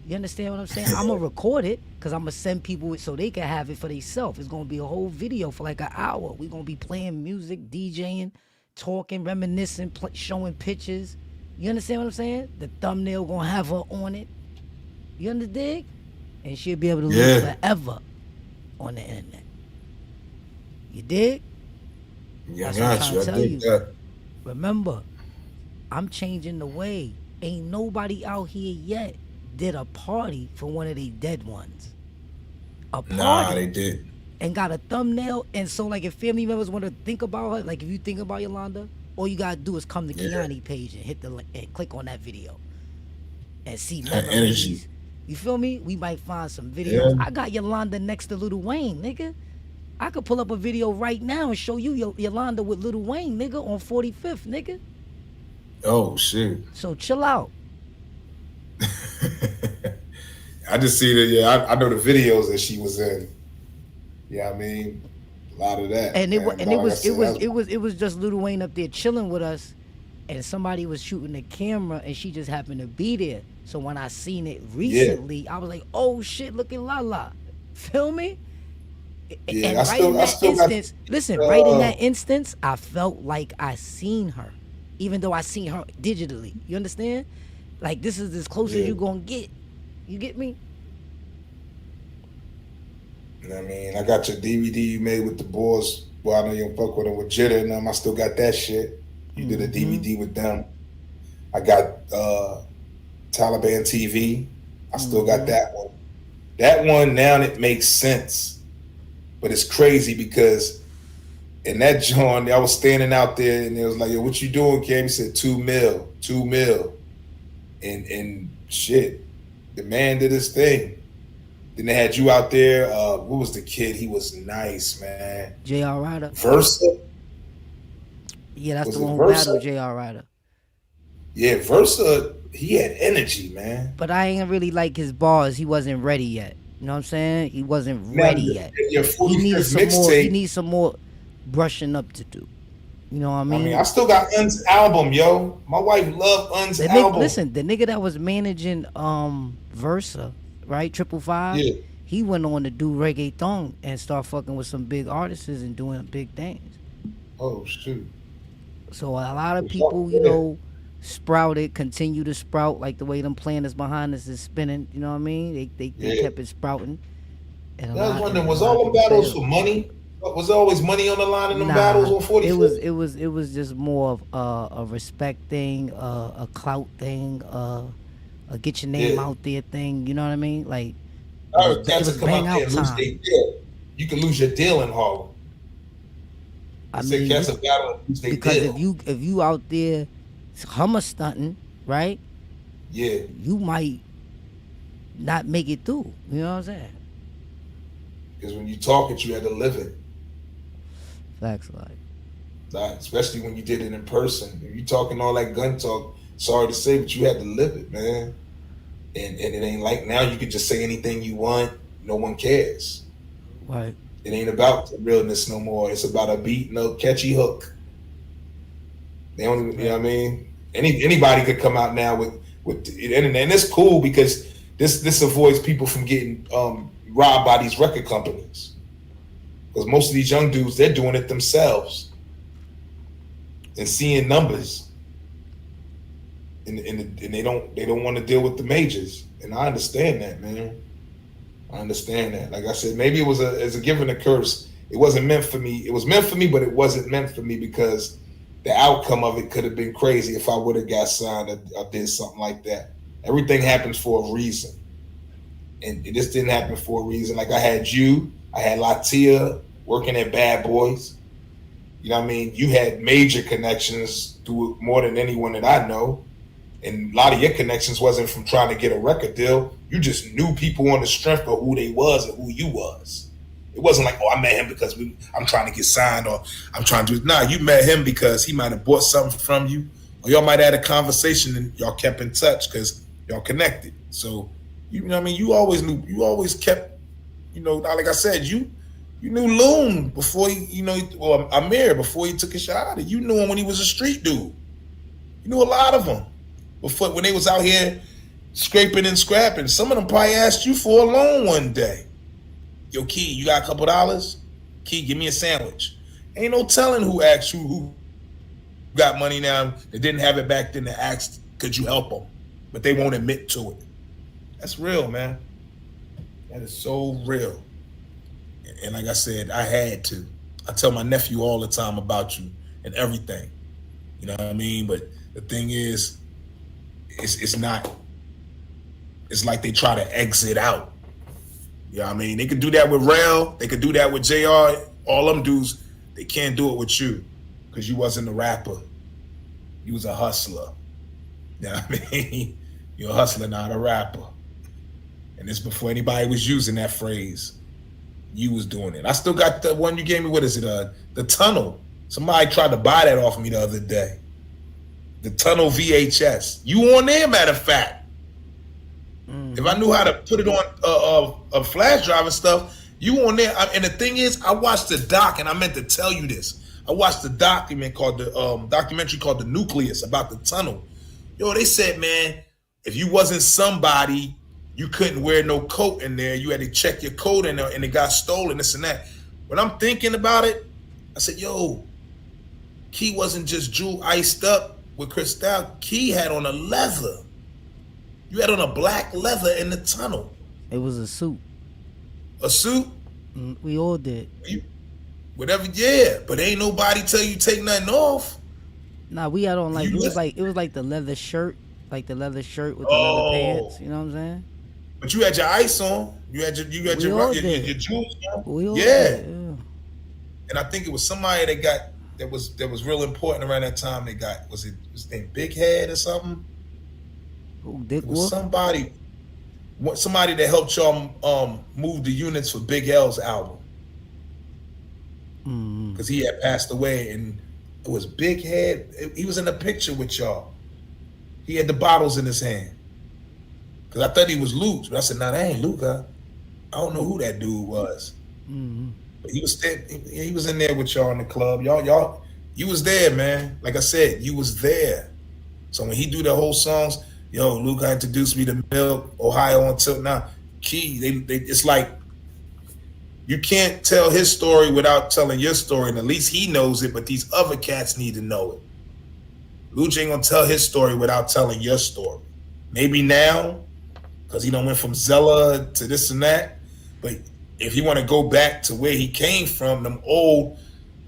You understand what I'm saying? I'm gonna record it because I'm gonna send people it so they can have it for themselves. It's gonna be a whole video for like an hour. We're gonna be playing music, DJing, talking, reminiscing, showing pictures. You understand what I'm saying? The thumbnail gonna have her on it. You understand? And she'll be able to live forever on the internet. You dig? Yeah, that's what I'm trying to tell you. That. Remember, I'm changing the way. Ain't nobody out here yet did a party for one of these dead ones. A party. Nah, they did. And got a thumbnail. And so, like, if family members want to think about her, like, if you think about Yolanda, All you gotta do is come to Kiani page and hit the and click on that video and see memories. Energy. You feel me? We might find some videos. Yeah. I got Yolanda next to Lil Wayne, nigga. I could pull up a video right now and show you Yolanda with Lil Wayne, nigga, on 45th, nigga. Oh shit. So chill out. I just see that. Yeah, I know the videos that she was in. Yeah, I mean, a lot of that. And man. it was just Lil Wayne up there chilling with us, and somebody was shooting the camera, and she just happened to be there. So when I seen it recently, I was like, oh shit, look at Lala. Feel me? Yeah, and right in that instance, listen, right in that instance, I felt like I seen her, even though I seen her digitally. You understand? Like, this is as close as you gonna get. You get me? I mean, I got your DVD you made with the boys. Well, I know you don't fuck with them with Jitter and them. I still got that shit. You did a DVD with them. I got Taliban TV. I still got that one. That one, now it makes sense. But it's crazy because in that joint, I was standing out there and it was like, yo, what you doing, Cam? He said, 2 mil. And shit, the man did his thing. Then they had you out there. What was the kid? He was nice, man. J.R. Ryder. Versa? Yeah, that's Was the it one who Versa? battled J.R. Ryder. Yeah, Versa, he had energy, man. But I ain't really like his bars. He wasn't ready yet. You know what I'm saying? He wasn't ready yet. He needs some more. He needs some more brushing up to do. You know what I mean? I still got Un's album, yo. My wife loved Un's album. Listen, the nigga that was managing Versa, right? 555. Yeah. He went on to do reggaeton and start fucking with some big artists and doing big things. Oh shoot. So a lot of people, you know, sprouted, continue to sprout like the way them planners behind us is spinning. You know what I mean? They kept it sprouting. And I was wondering, was all the battles for money? Was there always money on the line in them battles on 45? It was just more of a respect thing, a clout thing, a get your name out there thing. You know what I mean? Like, cats that come out there and lose their deal. You can lose your deal in Harlem. I mean, cats are battling lose their because deal. if you out there Hummer stunting, right? Yeah. You might not make it through. You know what I'm saying? Because when you talk it, you had to live it. Facts, like. Especially when you did it in person. If you talking all that gun talk, sorry to say, but you had to live it, man. And it ain't like now you can just say anything you want. No one cares. Right. It ain't about the realness no more. It's about a beat and a catchy hook. They don't even, you know what I mean? Anybody could come out now with the internet. And it's cool because this avoids people from getting robbed by these record companies. Because most of these young dudes, they're doing it themselves and seeing numbers. And they don't want to deal with the majors. And I understand that, man. I understand that. Like I said, maybe it was a gift and a curse. It wasn't meant for me. It was meant for me, but it wasn't meant for me because the outcome of it could have been crazy if I would have got signed or did something like that. Everything happens for a reason. And this didn't happen for a reason. Like I had Latia working at Bad Boys. You know what I mean? You had major connections through more than anyone that I know. And a lot of your connections wasn't from trying to get a record deal. You just knew people on the strength of who they was and who you was. It wasn't like, oh, I met him because I'm trying to get signed or I'm trying to do. Nah, you met him because he might have bought something from you, or y'all might have had a conversation and y'all kept in touch because y'all connected. So, you know what I mean? You always knew, you always kept, you know, like I said, you knew Loon before or Amir before he took his shot. You knew him when he was a street dude. You knew a lot of them before when they was out here scraping and scrapping. Some of them probably asked you for a loan one day. Yo, Key, you got a couple dollars? Key, give me a sandwich. Ain't no telling who asked you who got money now that didn't have it back then that asked, could you help them? But they won't admit to it. That's real, man. That is so real. And like I said, I had to. I tell my nephew all the time about you and everything. You know what I mean? But the thing is, it's not, it's like they try to exit out. You know what I mean? They could do that with Rail. They could do that with JR. All them dudes, they can't do it with you because you wasn't a rapper. You was a hustler. You know what I mean? You're a hustler, not a rapper. And this before anybody was using that phrase. You was doing it. I still got the one you gave me. What is it? The Tunnel. Somebody tried to buy that off me the other day. The Tunnel VHS. You on there, matter of fact. If I knew how to put it on a flash drive and stuff, you on there. And the thing is, I watched the doc, and I meant to tell you this. I watched the documentary called The Nucleus about the tunnel. Yo, they said, man, if you wasn't somebody, you couldn't wear no coat in there. You had to check your coat in there, and it got stolen, this and that. When I'm thinking about it, I said, yo, Key wasn't just jewel iced up with Cristal. Key had on a leather. You had on a black leather in the tunnel. It was a suit. A suit? We all did. Whatever, yeah. But ain't nobody tell you take nothing off. Nah, we had on like it was like the leather shirt, with the leather pants. You know what I'm saying? But you had your ice on. You had your jewels on. We all yeah. did, yeah. And I think it was somebody that was real important around that time. Was his name Big Head or something? Who, Dick was Wolf? Somebody that helped y'all move the units for Big L's album. Because he had passed away, and it was Big Head. He was in the picture with y'all. He had the bottles in his hand. Because I thought he was Luke, but I said, nah, that ain't Luke. I don't know who that dude was. But he was in there with y'all in the club. Y'all, you was there, man. Like I said, you was there. So when he do the whole songs, yo, Luke introduced me to Milk, Ohio until now. Key, it's like you can't tell his story without telling your story, and at least he knows it, but these other cats need to know it. Luke ain't gonna tell his story without telling your story. Maybe now, because he done went from Zella to this and that, but if you want to go back to where he came from, them old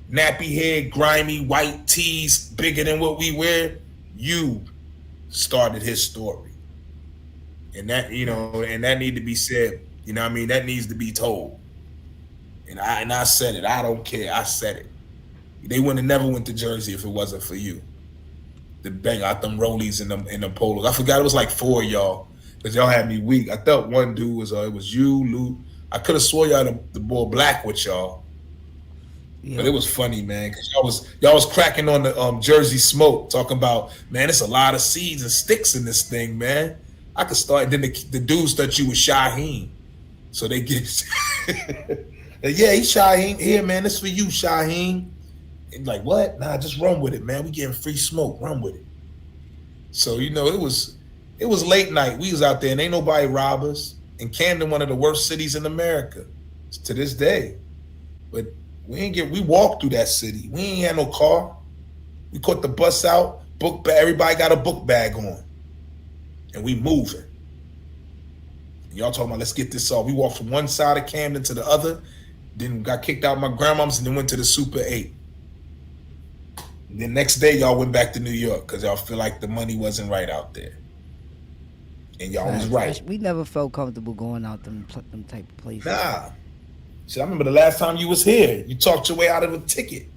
nappy head, grimy white tees, bigger than what we wear, you started his story. And that, and that need to be said. You know what I mean? That needs to be told. And I said it. I don't care. I said it. They wouldn't have never went to Jersey if it wasn't for you. To bang out them rollies in them polos. I forgot it was like 4 of y'all. Because y'all had me weak. I thought one dude was it was you, Luke. I could have swore y'all the boy black with y'all. Yeah. But it was funny, man, because y'all was cracking on the Jersey Smoke, talking about, man, it's a lot of seeds and sticks in this thing, man. I could start. Then the dudes thought you was Shaheem, so they get, yeah, he's Shaheem. Here, man, this for you, Shaheem. And like, what? Nah, just run with it, man. We getting free smoke. Run with it. So it was late night. We was out there, and ain't nobody rob us. And Camden, one of the worst cities in America, to this day, but. We walked through that city. We ain't had no car. We caught the bus out, book bag. Everybody got a book bag on. And we moving. And y'all talking about, let's get this off. We walked from one side of Camden to the other, then got kicked out of my grandmom's, and then went to the Super 8. And then next day, y'all went back to New York because y'all feel like the money wasn't right out there. And y'all was right. We never felt comfortable going out them type of places. Nah. See, I remember the last time you was here, you talked your way out of a ticket.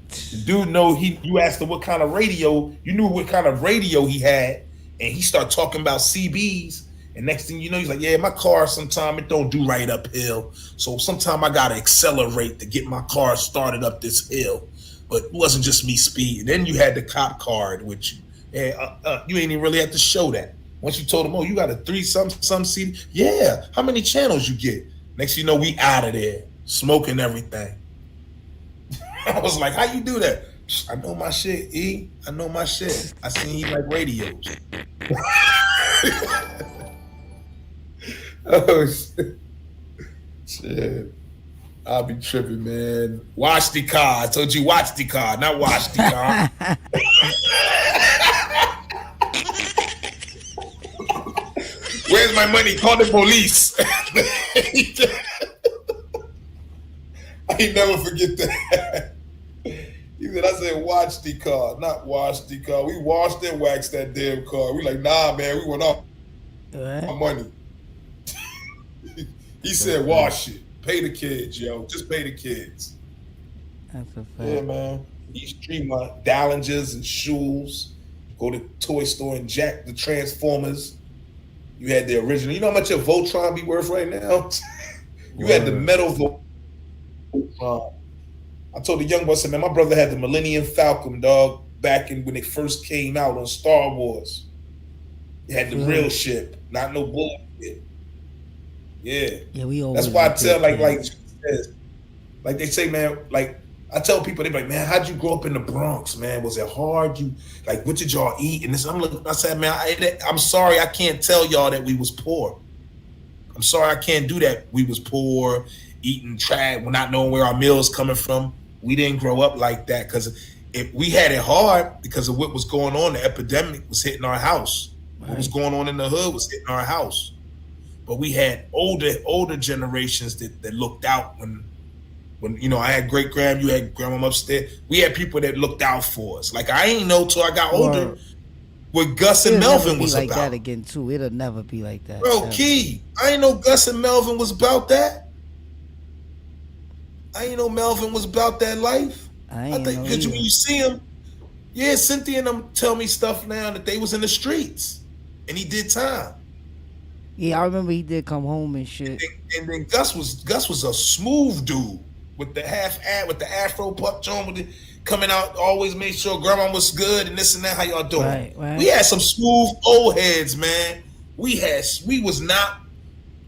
The dude you asked him what kind of radio, you knew what kind of radio he had, and he started talking about CBs, and next thing you know, he's like, yeah, my car sometime it don't do right uphill, so sometime I gotta accelerate to get my car started up this hill. But it wasn't just me speeding. Then you had the cop card with you, and you ain't even really have to show that. Once you told him, oh, you got a 3-some CD? Yeah, how many channels you get? Next you know, we out of there, smoking everything. I was like, how you do that? I know my shit, E. I know my shit. I seen he like radios. Oh, shit. I'll be tripping, man. Watch the car. I told you watch the car, not watch the car. Where's my money? Call the police. I ain't never forget that. I said, watch the car, not wash the car. We washed and waxed that damn car. We like, nah, man, we went off our money. He said, wash it. Pay the kids, yo. Just pay the kids. That's a fact. Yeah, man. East Tremont, Dallingers and Shoes. Go to toy store and jack the Transformers. You had the original. You know how much your Voltron be worth right now? You had the metal Voltron. I told the young boy, I said, man, my brother had the Millennium Falcon, dog, back in when it first came out on Star Wars. It had the real ship, not no bullshit. Yeah. Yeah, we always. That's why I tell like they say, man, like I tell people, they be like, man, how'd you grow up in the Bronx, man? Was it hard? You like, what did y'all eat? And this, I said, man, I'm sorry, I can't tell y'all that we was poor. I'm sorry, I can't do that. We was poor, eating trash, not knowing where our meals coming from. We didn't grow up like that because if we had it hard because of what was going on. The epidemic was hitting our house. Right. What was going on in the hood was hitting our house. But we had older generations that looked out when you know, I had great grand, you had grandma upstairs. We had people that looked out for us. Like I ain't know till I got older what Gus and Melvin was like about. That again too. It'll never be like that. Bro, ever. Key, I ain't know Gus and Melvin was about that. I ain't know Melvin was about that life. I think because when you see him, yeah, Cynthia and them tell me stuff now that they was in the streets and he did time. Yeah, I remember he did come home and shit. And then Gus was a smooth dude with the afro pup on with it coming out, always made sure grandma was good and this and that. How y'all doing? Right. We had some smooth old heads, man. We was not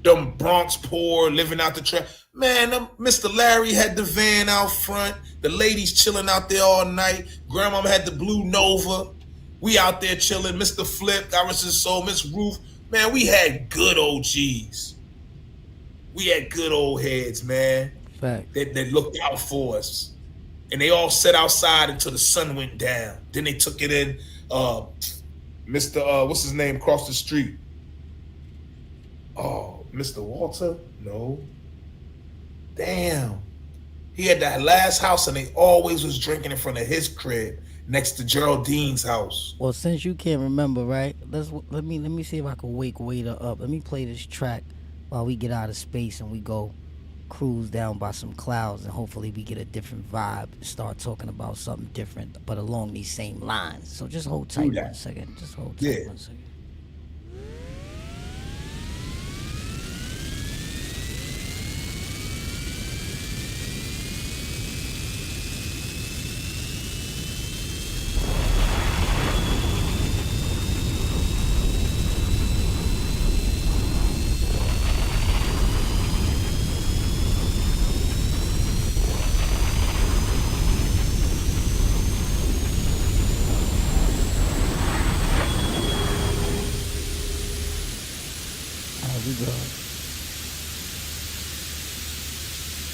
them Bronx poor living out the trap. Man, Mr. Larry had the van out front. The ladies chilling out there all night. Grandma had the blue Nova. We out there chilling. Mr. Flip, God rest his soul, Miss Ruth. Man, we had good OGs. We had good old heads, man. Fact. That looked out for us. And they all sat outside until the sun went down. Then they took it in. Mr. What's his name across the street? Oh, Mr. Walter? No. Damn. He had that last house and they always was drinking in front of his crib next to Geraldine's house. Well, since you can't remember, right? Let me see if I can wake Waiter up. Let me play this track while we get out of space and we go cruise down by some clouds and hopefully we get a different vibe and start talking about something different but along these same lines. So just hold tight 1 second. Just hold tight 1 second.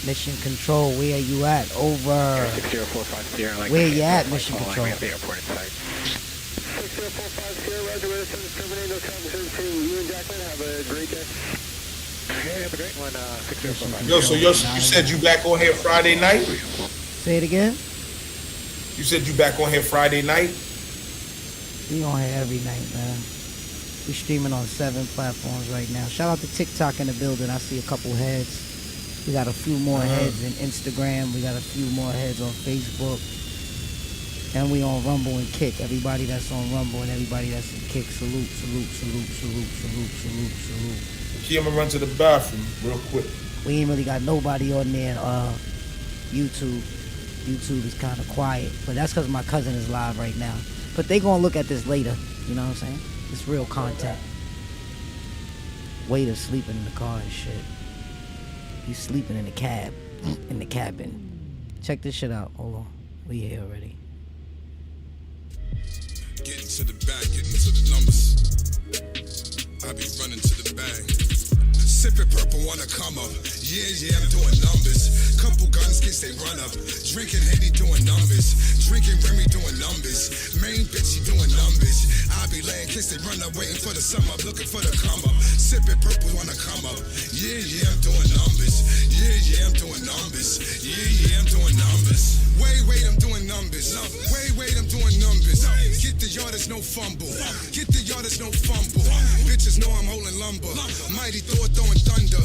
Mission Control, where you at? Over. 6045 Sierra. Like where you at, Mission Control? We have the airport in sight. 6045 Sierra, Roger, with 778, no traffic service. You and Jacqueline have a great day. Okay, have a great one. 6045. Yo, so you said you back on here Friday night? Say it again. You said you back on here Friday night? We on here every night, man. We streaming on 7 platforms right now. Shout out to TikTok in the building. I see a couple heads. We got a few more heads in Instagram. We got a few more heads on Facebook. And we on Rumble and Kick. Everybody that's on Rumble and everybody that's in Kick, salute, salute, salute, salute, salute, salute, salute. Okay, I'm gonna run to the bathroom real quick. We ain't really got nobody on there. YouTube. YouTube is kind of quiet. But that's because my cousin is live right now. But they gonna look at this later. You know what I'm saying? It's real content. Waiter sleeping in the car and shit. He's sleeping in the cab, in the cabin. Check this shit out. Hold on. We here already. Getting to the bag, getting to the numbers. I be running to the bag. Sipping purple, wanna come up. Yeah, I'm doing numbers. Couple guns, kids, they run up. Drinking Henny, doing numbers. Drinking Remy, doing numbers. Main bitch, she doing numbers. I be laying kids, they run up, waiting for the sum up, looking for the come up. Sipping purple, wanna come up. Yeah, I'm doing numbers. Yeah, I'm doing numbers. Yeah, I'm doing numbers. Wait, I'm doing numbers. Wait, I'm doing numbers. Get the yard, there's no fumble. Get the yard, there's no fumble. Bitches know I'm holding lumber. Mighty Thor throwing thunder.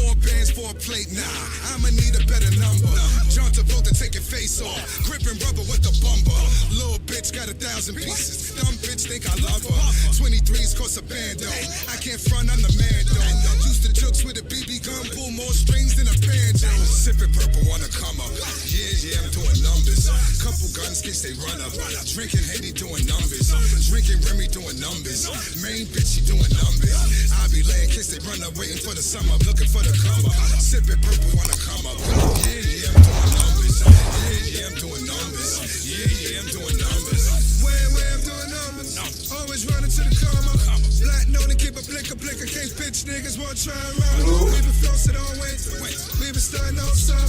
4 bands, 4 plate, nah. I'ma need a better number. John Travolta take your face off. Gripping rubber with like a bumper. Little bitch got 1,000 pieces. Dumb bitch think I love her. 23s cost a bando. I can't front, I'm the man though. Used to jokes with a BB gun, pull more strings than a banjo. Sipping purple wanna come up. Yeah, I'm doing numbers. Couple guns, case they run up. Drinking Henny doing numbers. Drinking Remy doing numbers. Main bitch, she doing numbers. I be laying case they run up, waiting for the summer, looking for the come up. Sipping purple wanna come up. Yeah, I'm doing numbers. Yeah, I'm doing numbers. Yeah, I'm doing numbers. Where I'm doing numbers. Always running to the come up. Black known to keep a blicker, case bitch niggas won't try and run. We been flossing all winter. We been starting all summer.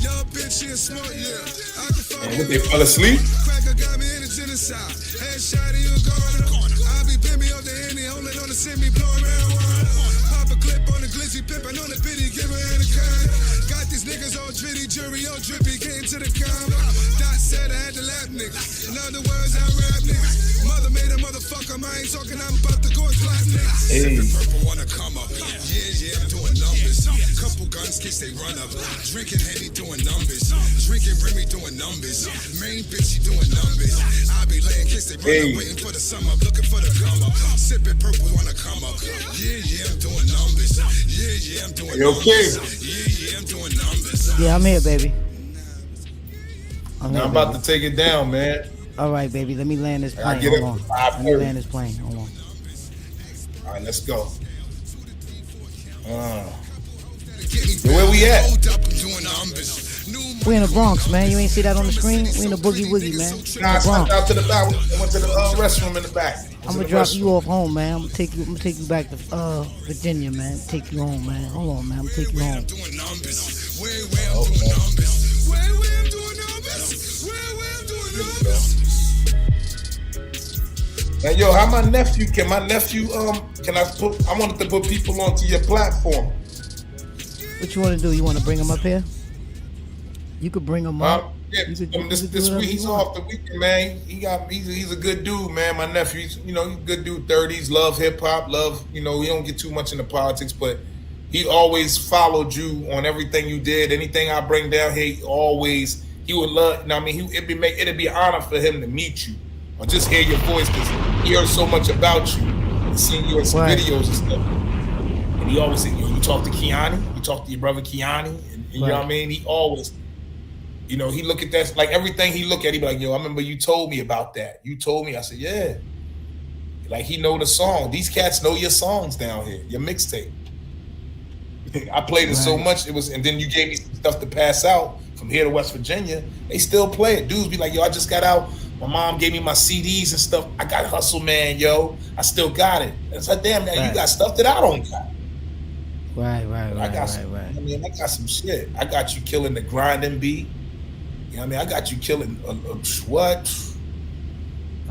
Y'all bitch, she a smart, yeah. I can fuck And they fell asleep. Cracker got me in the genocide. Headshot you corner. I be pimping off the Henny, holding on the semi, blowing marijuana. Pop a clip on the glizzy, pimping on the bitty, give her in the kind. Got these niggas all dritty, jury all drippy, came to the combo. Dot said I had to laugh niggas. In other words, I rap niggas. Mother made a motherfucker, I ain't talking, I'm about to go and clap niggas. Hey. Purple wanna come up. Yeah, I'm doing numbers. Couple guns, case they run up. Drinking Henny, doing numbers. Drinking Remy, doing numbers. Main bitch, she doing numbers. I be laying case they run up, waiting for the summer, looking for the come up. Sipping purple wanna come up. Yeah, I'm doing numbers. Yeah, I'm doing numbers. Yeah, I'm doing numbers. Yeah, I'm here, baby. I'm about to take it down, man. All right, baby. Let me land this plane. get Hold it on. at Let me land this plane. Hold on. All right, let's go. Where we at? We in the Bronx, man. You ain't see that on the screen? We in the Boogie Woogie, man. Nah, I stepped out to the back. I went to the restroom in the back. I'm gonna drop you off home, man. I'm gonna take you back to Virginia, man. Take you home, man. Hold on, man. I'm gonna take you home. Now, yo, how can I wanted to put people onto your platform. What you want to do? You want to bring him up here? You could bring him up. Yeah, this week he's off the weekend, man. He's a good dude, man. My nephew, he's a good dude, 30s, love hip hop, he don't get too much into politics, but he always followed you on everything you did. Anything I bring down here, he would love, it'd be an honor for him to meet you or just hear your voice because he heard so much about you and seen you in some videos and stuff. And he always said, you talk to Kiani, you talk to your brother Kiani, and you know what I mean? He always, he look at that, like everything he look at, he be like, I remember you told me about that. You told me. I said, yeah. Like he know the song. These cats know your songs down here, your mixtape. I played it so much, and then you gave me stuff to pass out from here to West Virginia. They still play it. Dudes be like, I just got out. My mom gave me my CDs and stuff. I got Hustle Man, yo. I still got it. It's like, damn, now you got stuff that I don't got. Right. I got some shit. I got you killing the grinding beat. I got you killing what?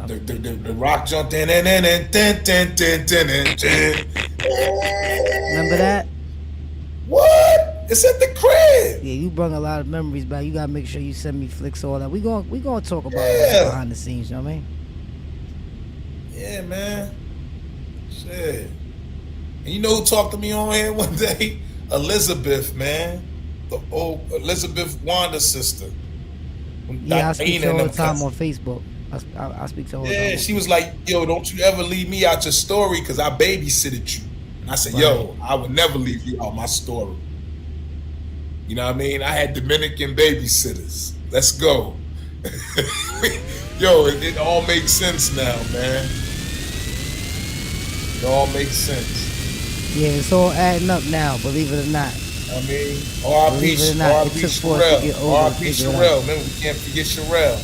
The rock jump. Remember that? What? It's at the crib. Yeah, you brought a lot of memories back. You gotta make sure you send me flicks, all that. We gonna talk about it behind the scenes. You know what I mean? Yeah, man. Shit. And you know who talked to me on here one day? Elizabeth, man. The old Elizabeth Wanda's sister. Yeah, I speak to her all the time on Facebook. I speak to her all the time. Yeah, she was like, yo, don't you ever leave me out your story because I babysitted you. And I said, yo, I would never leave you out my story. You know what I mean? I had Dominican babysitters. Let's go. Yo, it all makes sense now, man. It all makes sense. Yeah, it's all adding up now, believe it or not. R.I.P. Sherelle. R.I.P. Sherelle. Remember, we can't forget Sherelle.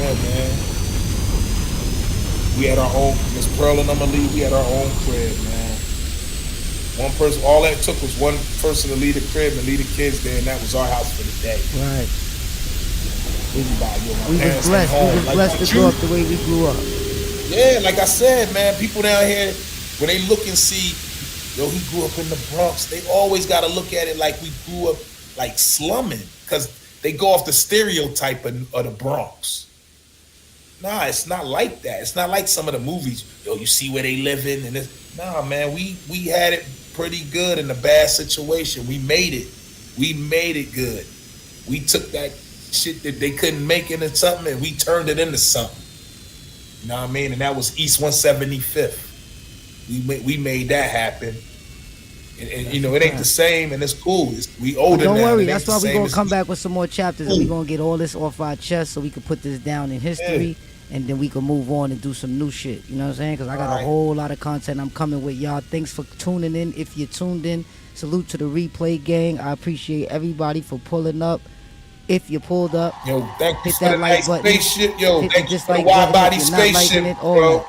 Man. We had our own, Miss Pearl and Emily, we had our own crib, man. One person, all that took was one person to lead the crib and lead the kids there, and that was our house for the day. Right. We was blessed to grow up the way we grew up. Yeah, like I said, man, people down here, when they look and see, he grew up in the Bronx, they always got to look at it like we grew up like slumming, because they go off the stereotype of the Bronx. Nah, it's not like that. It's not like some of the movies. You see where they live in, and nah, man, we had it pretty good in a bad situation. We made it. We made it good. We took that shit that they couldn't make into something and we turned it into something. You know what I mean? And that was East 175th. We made that happen. And you know, it ain't the same and it's cool. We older now. Don't worry, that's why we're going to come back with some more chapters and we're going to get all this off our chest so we can put this down in history and then we can move on and do some new shit. You know what I'm saying? Because I got a whole lot of content I'm coming with, y'all. Thanks for tuning in. If you tuned in, salute to the replay gang. I appreciate everybody for pulling up. If you pulled up, yo, thank you hit for that the like nice button. spaceship. Yo, Hit thank the you for the dislike wide button body if you're not liking spaceship, it, all bro. that.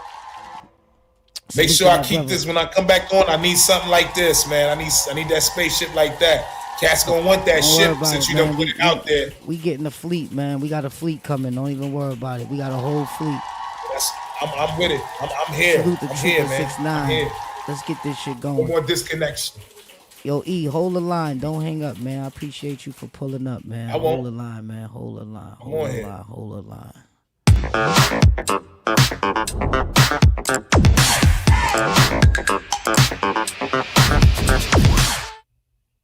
Make Salute sure to I my keep brother. this when I come back on. I need something like this, man. I need that spaceship like that. Cats gonna want that Don't worry shit about since it, you man. don't put it out there. We getting a fleet, man. We got a fleet coming. Don't even worry about it. We got a whole fleet. I'm with it. I'm here. Salute to I'm here, man. 69. I'm here. Let's get this shit No going. more disconnection. Yo, E, hold the line. Don't hang up, man. I appreciate you for pulling up, man. I won't. Hold the line, man. Hold the line. I'm Hold on the here. line. Hold the line.